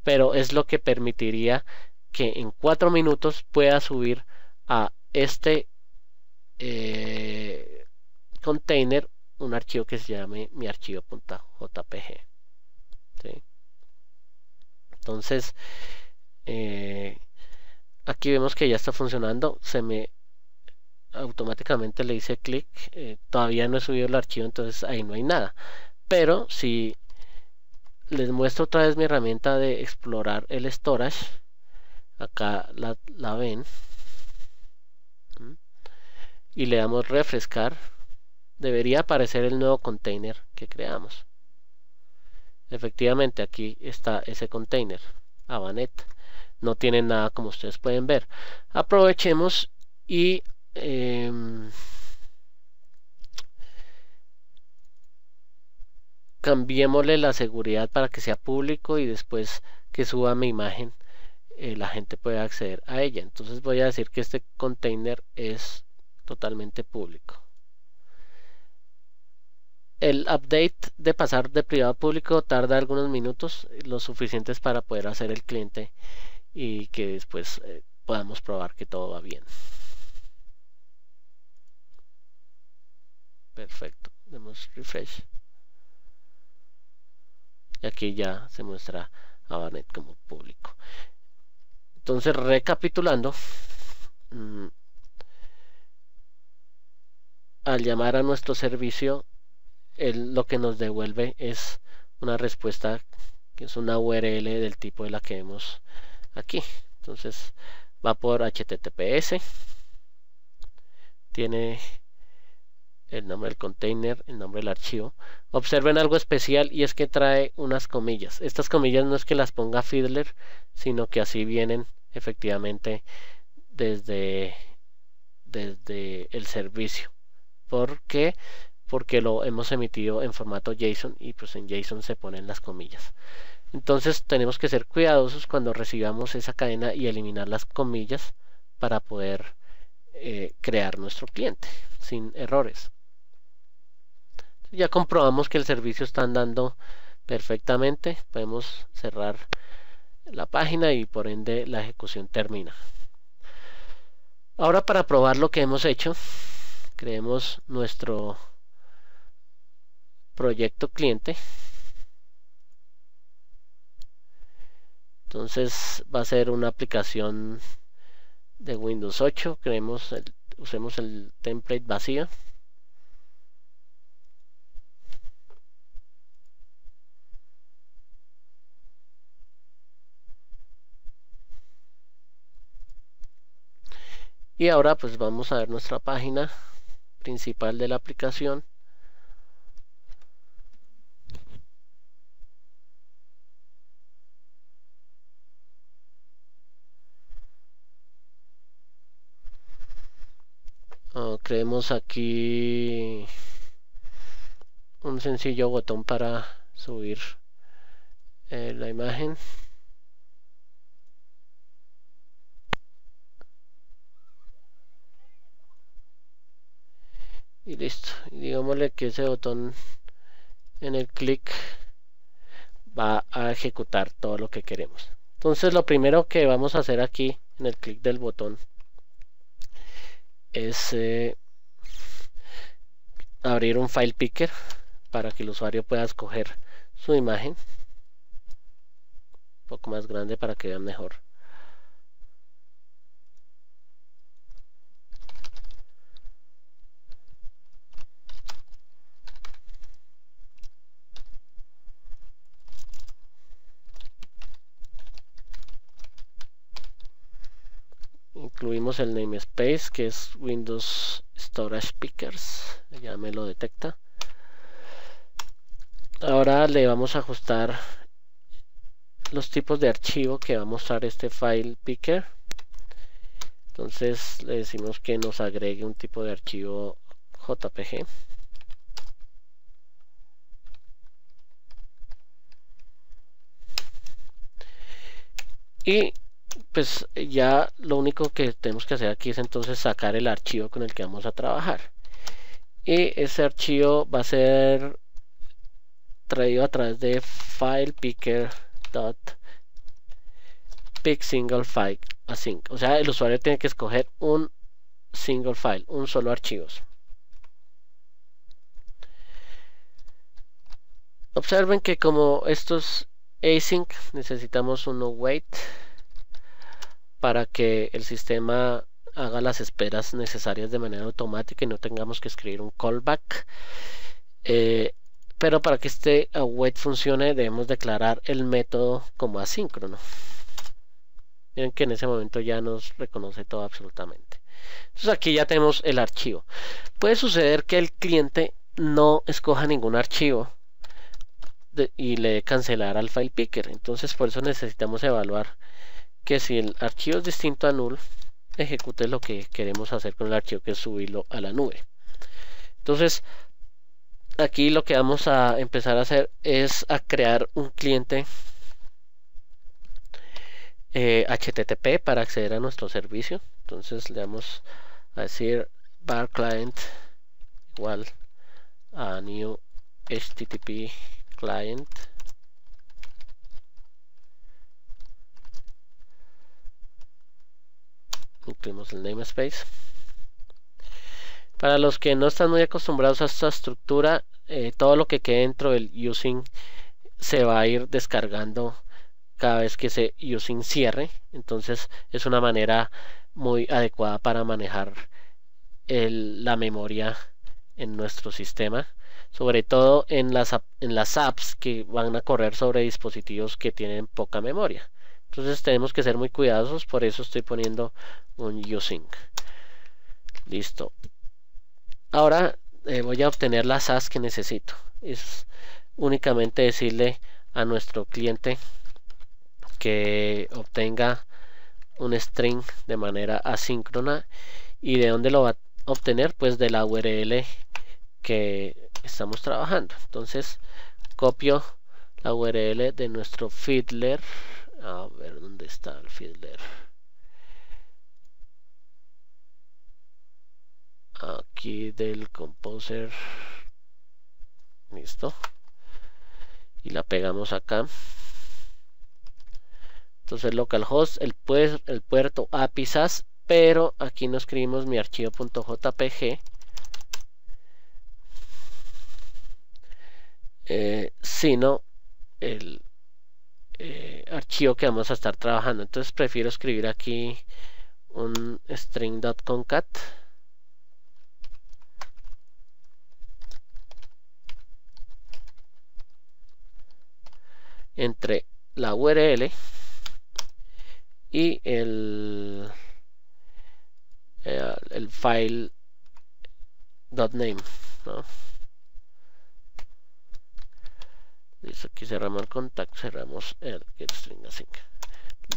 pero es lo que permitiría que en 4 minutos pueda subir a este container un archivo que se llame mi archivo.jpg. ¿Sí? Entonces aquí vemos que ya está funcionando. Se me automáticamente le hice clic. Todavía no he subido el archivo, entonces ahí no hay nada. Pero si les muestro otra vez mi herramienta de explorar el storage, acá la ven, y le damos refrescar, debería aparecer el nuevo container que creamos. Efectivamente aquí está ese container Abanet, no tiene nada como ustedes pueden ver. Aprovechemos y cambiémosle la seguridad para que sea público y después que suba mi imagen la gente puede acceder a ella. Entonces voy a decir que este container es totalmente público. El update de pasar de privado a público tarda algunos minutos, lo suficientes para poder hacer el cliente y que después podamos probar que todo va bien. Perfecto, demos refresh. Y aquí ya se muestra Abanet como público. Entonces, recapitulando, al llamar a nuestro servicio, lo que nos devuelve es una respuesta que es una URL del tipo de la que vemos aquí. Entonces va por HTTPS, tiene el nombre del container, el nombre del archivo. Observen algo especial y es que trae unas comillas. Estas comillas no es que las ponga Fiddler, sino que así vienen efectivamente desde el servicio. ¿Por qué? Porque lo hemos emitido en formato JSON y pues en JSON se ponen las comillas. Entonces tenemos que ser cuidadosos cuando recibamos esa cadena y eliminar las comillas para poder crear nuestro cliente sin errores. Ya comprobamos que el servicio está andando perfectamente. Podemos cerrar la página y por ende la ejecución termina. Ahora, para probar lo que hemos hecho, creemos nuestro proyecto cliente. Entonces va a ser una aplicación de Windows 8. Usemos el template vacío. Y ahora pues vamos a ver nuestra página principal de la aplicación. Creemos aquí un sencillo botón para subir la imagen. Y listo. Y digámosle que ese botón en el clic va a ejecutar todo lo que queremos. Entonces lo primero que vamos a hacer aquí en el clic del botón es abrir un file picker para que el usuario pueda escoger su imagen un poco más grande para que vean mejor. Incluimos el namespace que es Windows Storage Pickers, ya me lo detecta. Ahora le vamos a ajustar los tipos de archivo que va a mostrar este file picker. Entonces le decimos que nos agregue un tipo de archivo JPG. Y pues ya lo único que tenemos que hacer aquí es entonces sacar el archivo con el que vamos a trabajar. Y ese archivo va a ser traído a través de filepicker.pick single file async. O sea, el usuario tiene que escoger un single file, un solo archivo. Observen que como estos async necesitamos un await para que el sistema haga las esperas necesarias de manera automática y no tengamos que escribir un callback. Pero para que este await funcione debemos declarar el método como asíncrono. Miren que en ese momento ya nos reconoce todo absolutamente. Entonces aquí ya tenemos el archivo. Puede suceder que el cliente no escoja ningún archivo y le dé cancelar al file picker. Entonces por eso necesitamos evaluar que si el archivo es distinto a null, ejecute lo que queremos hacer con el archivo, que es subirlo a la nube. Entonces aquí lo que vamos a empezar a hacer es a crear un cliente HTTP para acceder a nuestro servicio. Entonces le vamos a decir var client igual a new HTTP client. Incluimos el namespace. Para los que no están muy acostumbrados a esta estructura, todo lo que quede dentro del using se va a ir descargando cada vez que ese using cierre. Entonces es una manera muy adecuada para manejar la memoria en nuestro sistema sobre todo en las apps que van a correr sobre dispositivos que tienen poca memoria. Entonces tenemos que ser muy cuidadosos, por eso estoy poniendo un using. Listo. Ahora voy a obtener las SAS que necesito. Es únicamente decirle a nuestro cliente que obtenga un string de manera asíncrona. ¿Y de dónde lo va a obtener? Pues de la URL que estamos trabajando. Entonces copio la URL de nuestro Fiddler. A ver dónde está el Fiddler. Aquí del Composer. Listo. Y la pegamos acá. Entonces localhost, el puerto API SAS, pero aquí no escribimos mi archivo .jpg, sino el archivo que vamos a estar trabajando. Entonces prefiero escribir aquí un string.concat entre la URL y el file .name, ¿no? Listo, aquí cerramos el contacto, cerramos el getStringAsync.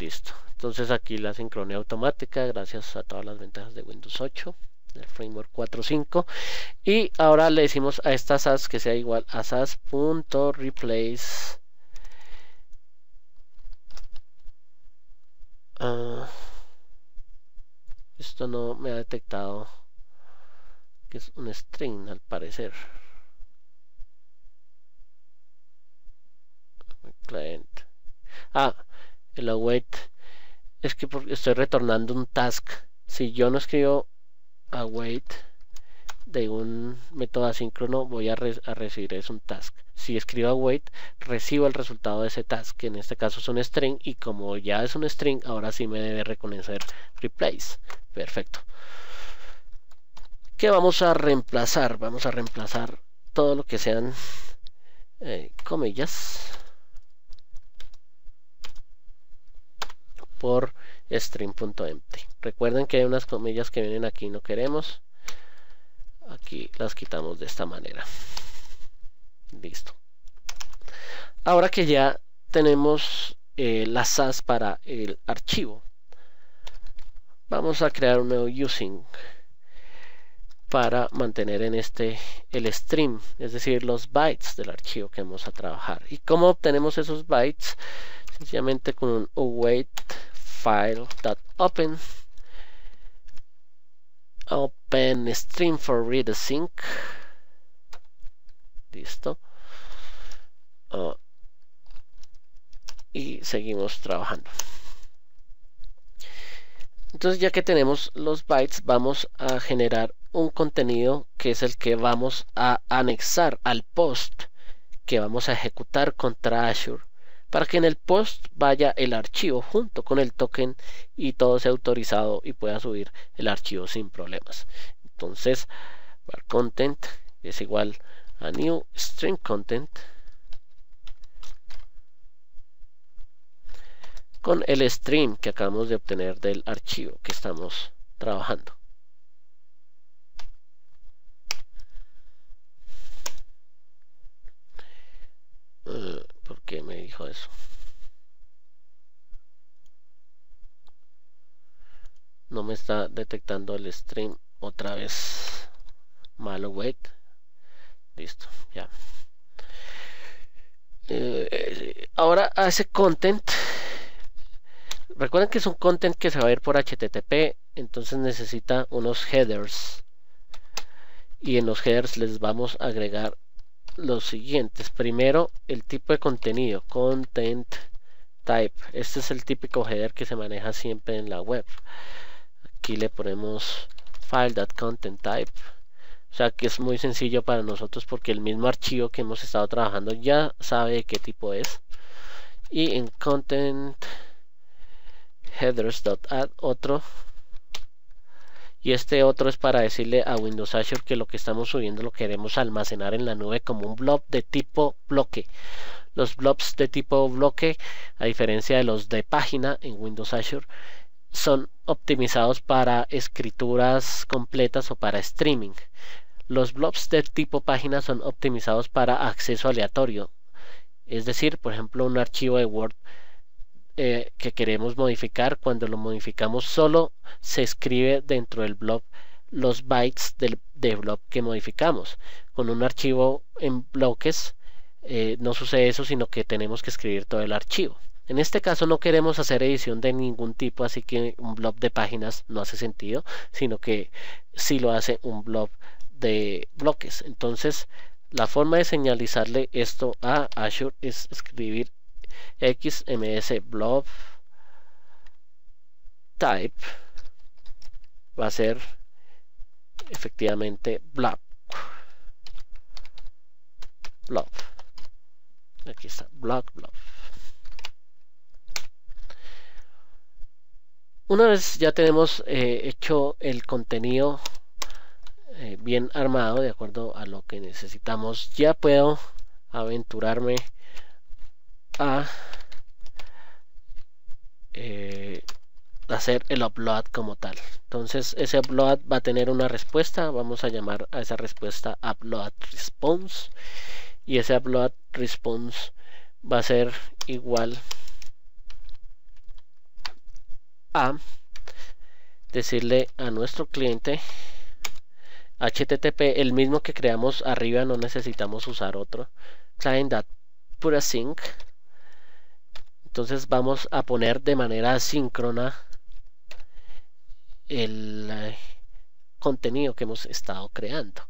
Listo. Entonces aquí la sincronía automática, gracias a todas las ventajas de Windows 8, del framework 4.5. Y ahora le decimos a esta SAS que sea igual a SAS.replace. Esto no me ha detectado que es un string al parecer. Client. El await es que estoy retornando un task. Si yo no escribo await de un método asíncrono, voy a recibir es un task. Si escribo await, recibo el resultado de ese task, que en este caso es un string, y como ya es un string, ahora sí me debe reconocer replace. Perfecto. ¿Qué vamos a reemplazar? Vamos a reemplazar todo lo que sean comillas por string.empty. Recuerden que hay unas comillas que vienen aquí y no queremos. Aquí las quitamos de esta manera. Listo. Ahora que ya tenemos las SAS para el archivo, vamos a crear un nuevo using para mantener en el stream, es decir, los bytes del archivo que vamos a trabajar. ¿Y cómo obtenemos esos bytes? Sencillamente con un await file.open open stream for read async. Listo. Y seguimos trabajando. Entonces, ya que tenemos los bytes, vamos a generar un contenido que es el que vamos a anexar al post que vamos a ejecutar contra Azure, para que en el post vaya el archivo junto con el token y todo sea autorizado y pueda subir el archivo sin problemas. Entonces, var content es igual a new string content con el stream que acabamos de obtener del archivo que estamos trabajando. ¿Por qué me dijo eso? No me está detectando el stream otra vez. Malo wait. Listo, ya. Ahora a ese content, recuerden que es un content que se va a ir por HTTP, entonces necesita unos headers, y en los headers les vamos a agregar los siguientes. Primero, el tipo de contenido, content type. Este es el típico header que se maneja siempre en la web. Aquí le ponemos file.contentType. O sea que es muy sencillo para nosotros porque el mismo archivo que hemos estado trabajando ya sabe de qué tipo es. Y en content headers.add otro. y este otro es para decirle a Windows Azure que lo que estamos subiendo lo queremos almacenar en la nube como un blob de tipo bloque. Los blobs de tipo bloque, a diferencia de los de página en Windows Azure, son optimizados para escrituras completas o para streaming. Los blobs de tipo página son optimizados para acceso aleatorio, es decir, por ejemplo, un archivo de Word que queremos modificar, cuando lo modificamos solo se escribe dentro del blob los bytes del blob que modificamos. Con un archivo en bloques no sucede eso, sino que tenemos que escribir todo el archivo. En este caso no queremos hacer edición de ningún tipo, así que un blob de páginas no hace sentido, sino que sí lo hace un blob de bloques. Entonces, la forma de señalizarle esto a Azure es escribir xms blob type, va a ser efectivamente blob. Aquí está, blob. Una vez ya tenemos hecho el contenido bien armado de acuerdo a lo que necesitamos, ya puedo aventurarme a hacer el upload como tal. Entonces ese upload va a tener una respuesta, vamos a llamar a esa respuesta upload response, y ese upload response va a ser igual a decirle a nuestro cliente HTTP, el mismo que creamos arriba, no necesitamos usar otro, client.putAsync. Entonces vamos a poner de manera asíncrona el contenido que hemos estado creando.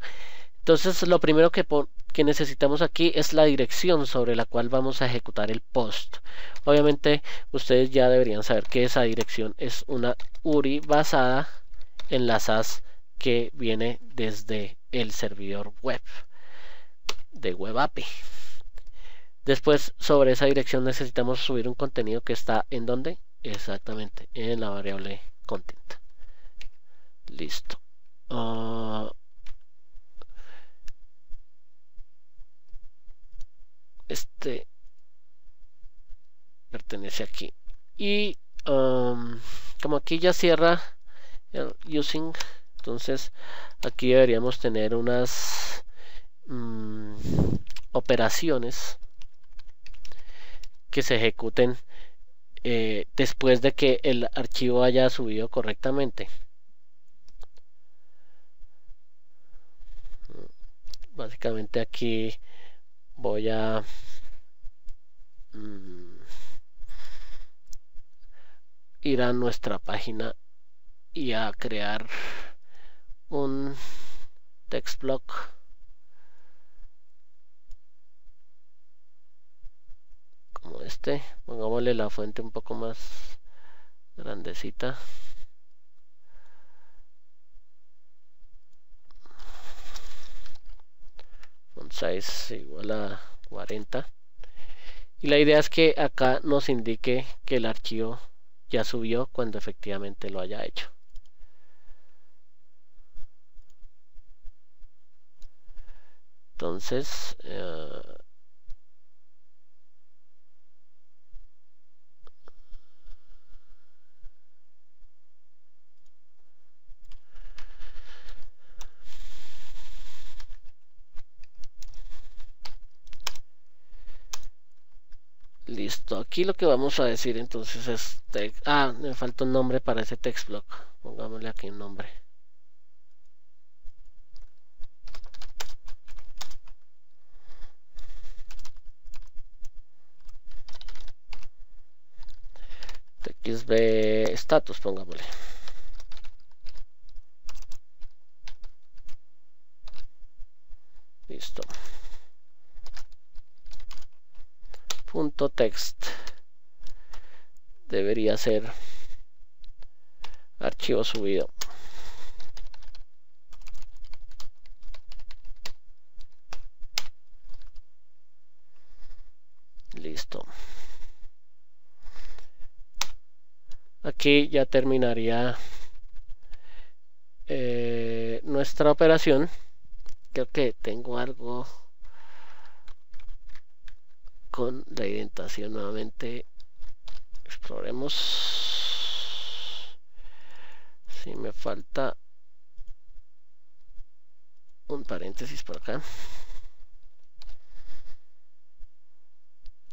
Entonces lo primero que necesitamos aquí es la dirección sobre la cual vamos a ejecutar el post. Obviamente ustedes ya deberían saber que esa dirección es una URI basada en la SAS que viene desde el servidor web de Web API. Después, sobre esa dirección necesitamos subir un contenido que está en donde, exactamente en la variable content. Listo. Este pertenece aquí, y como aquí ya cierra el using, entonces aquí deberíamos tener unas operaciones que se ejecuten después de que el archivo haya subido correctamente. Básicamente aquí voy a ir a nuestra página y a crear un text block como este. Pongámosle la fuente un poco más grandecita. Font size igual a 40. Y la idea es que acá nos indique que el archivo ya subió cuando efectivamente lo haya hecho. Entonces listo, aquí lo que vamos a decir entonces es me falta un nombre para ese text block. Pongámosle aquí un nombre. XB status, pongámosle. Listo. Punto text debería ser archivo subido. Listo. Aquí ya terminaría nuestra operación. Creo que tengo algo con la indentación nuevamente. Exploremos. Si me falta un paréntesis por acá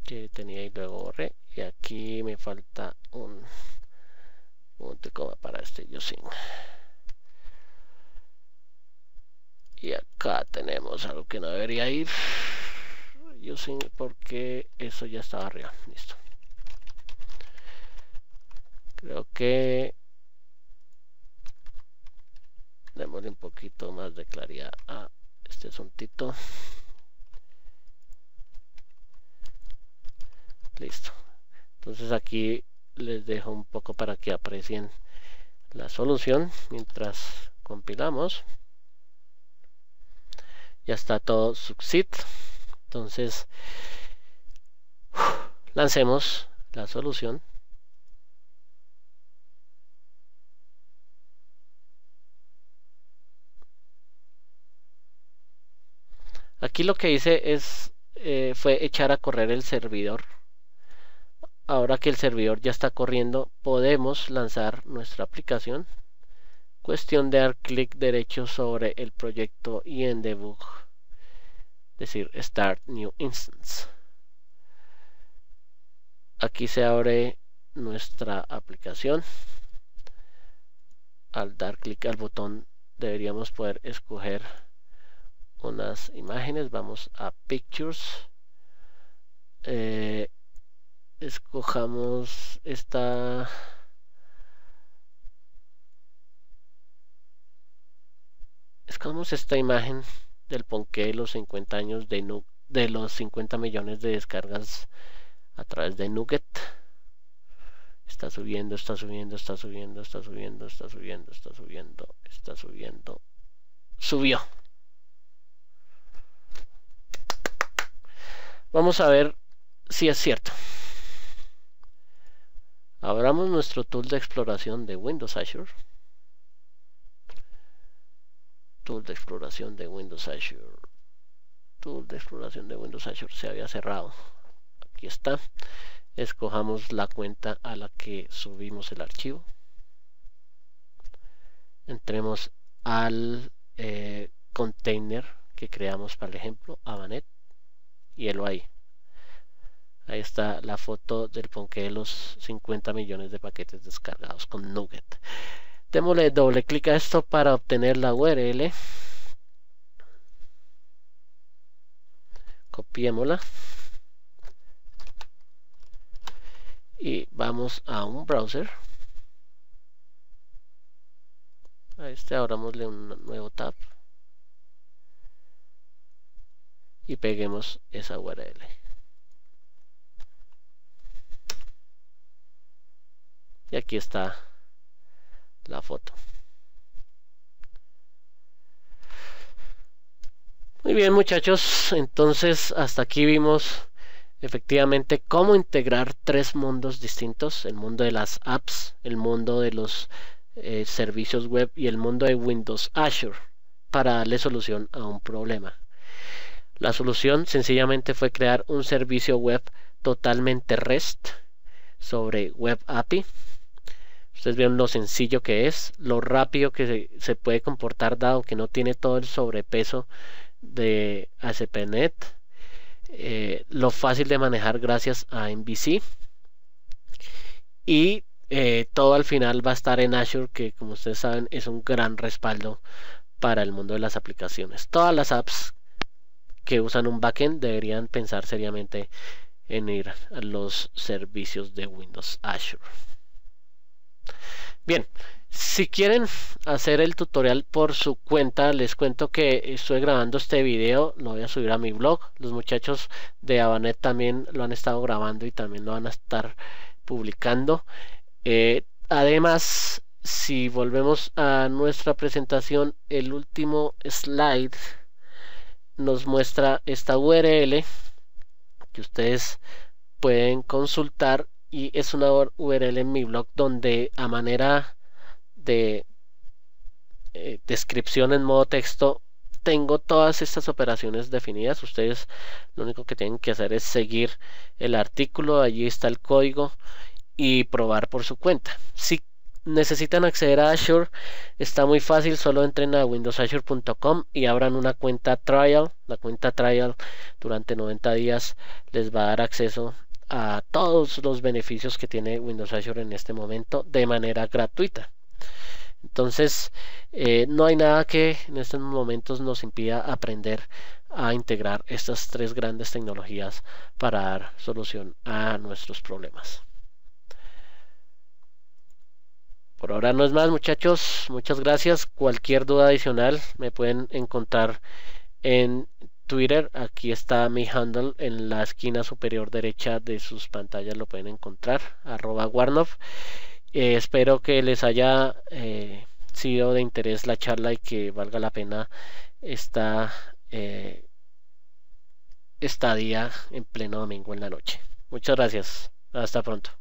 que tenía y luego borré, y aquí me falta un punto y coma para este using, y acá tenemos algo que no debería ir using porque eso ya estaba arriba. Listo. Creo que démosle un poquito más de claridad a este asuntito. Listo. Entonces aquí les dejo un poco para que aprecien la solución mientras compilamos. Ya está todo succeed. Entonces lancemos la solución. Aquí lo que hice es fue echar a correr el servidor. Ahora que el servidor ya está corriendo, podemos lanzar nuestra aplicación. Cuestión de dar clic derecho sobre el proyecto y en debug decir Start New Instance. Aquí se abre nuestra aplicación. Al dar clic al botón deberíamos poder escoger unas imágenes. Vamos a Pictures. Escojamos esta. Escogemos esta imagen del ponqué de los 50 años de los 50 millones de descargas a través de Nugget. Está subiendo, está subiendo, está subiendo, está subiendo, está subiendo, está subiendo, está subiendo. Subió. Vamos a ver si es cierto. Abramos nuestro tool de exploración de Windows Azure. Tool de exploración de Windows Azure. Tool de exploración de Windows Azure se había cerrado. Aquí está. Escojamos la cuenta a la que subimos el archivo. Entremos al container que creamos para el ejemplo, Abanet, y helo ahí. Ahí está la foto del ponqué de los 50 millones de paquetes descargados con Nugget. Démosle doble clic a esto para obtener la URL. Copiémosla. Y vamos a un browser. A este abramosle un nuevo tab. Y peguemos esa URL. Y aquí está la foto. Muy bien, muchachos, entonces hasta aquí vimos efectivamente cómo integrar tres mundos distintos: el mundo de las apps, el mundo de los servicios web y el mundo de Windows Azure, para darle solución a un problema. La solución sencillamente fue crear un servicio web totalmente REST sobre Web API. Ustedes vieron lo sencillo que es, lo rápido que se puede comportar, dado que no tiene todo el sobrepeso de ASP.NET, lo fácil de manejar gracias a MVC, y todo al final va a estar en Azure, que como ustedes saben es un gran respaldo para el mundo de las aplicaciones. Todas las apps que usan un backend deberían pensar seriamente en ir a los servicios de Windows Azure. Bien, si quieren hacer el tutorial por su cuenta, les cuento que estoy grabando este video, lo voy a subir a mi blog. Los muchachos de Abanet también lo han estado grabando y también lo van a estar publicando. Además, si volvemos a nuestra presentación, el último slide nos muestra esta URL que ustedes pueden consultar, y es una URL en mi blog donde, a manera de descripción en modo texto tengo todas estas operaciones definidas. Ustedes lo único que tienen que hacer es seguir el artículo, allí está el código y probar por su cuenta. Si necesitan acceder a Azure, está muy fácil, solo entren a windowsazure.com y abran una cuenta trial. La cuenta trial durante 90 días les va a dar acceso a todos los beneficios que tiene Windows Azure en este momento de manera gratuita. Entonces, no hay nada que en estos momentos nos impida aprender a integrar estas tres grandes tecnologías para dar solución a nuestros problemas. Por ahora no es más, muchachos. Muchas gracias. Cualquier duda adicional me pueden encontrar en Twitter. Aquí está mi handle en la esquina superior derecha de sus pantallas. Lo pueden encontrar, @Warnoff. Espero que les haya sido de interés la charla y que valga la pena esta estadía en pleno domingo en la noche. Muchas gracias. Hasta pronto.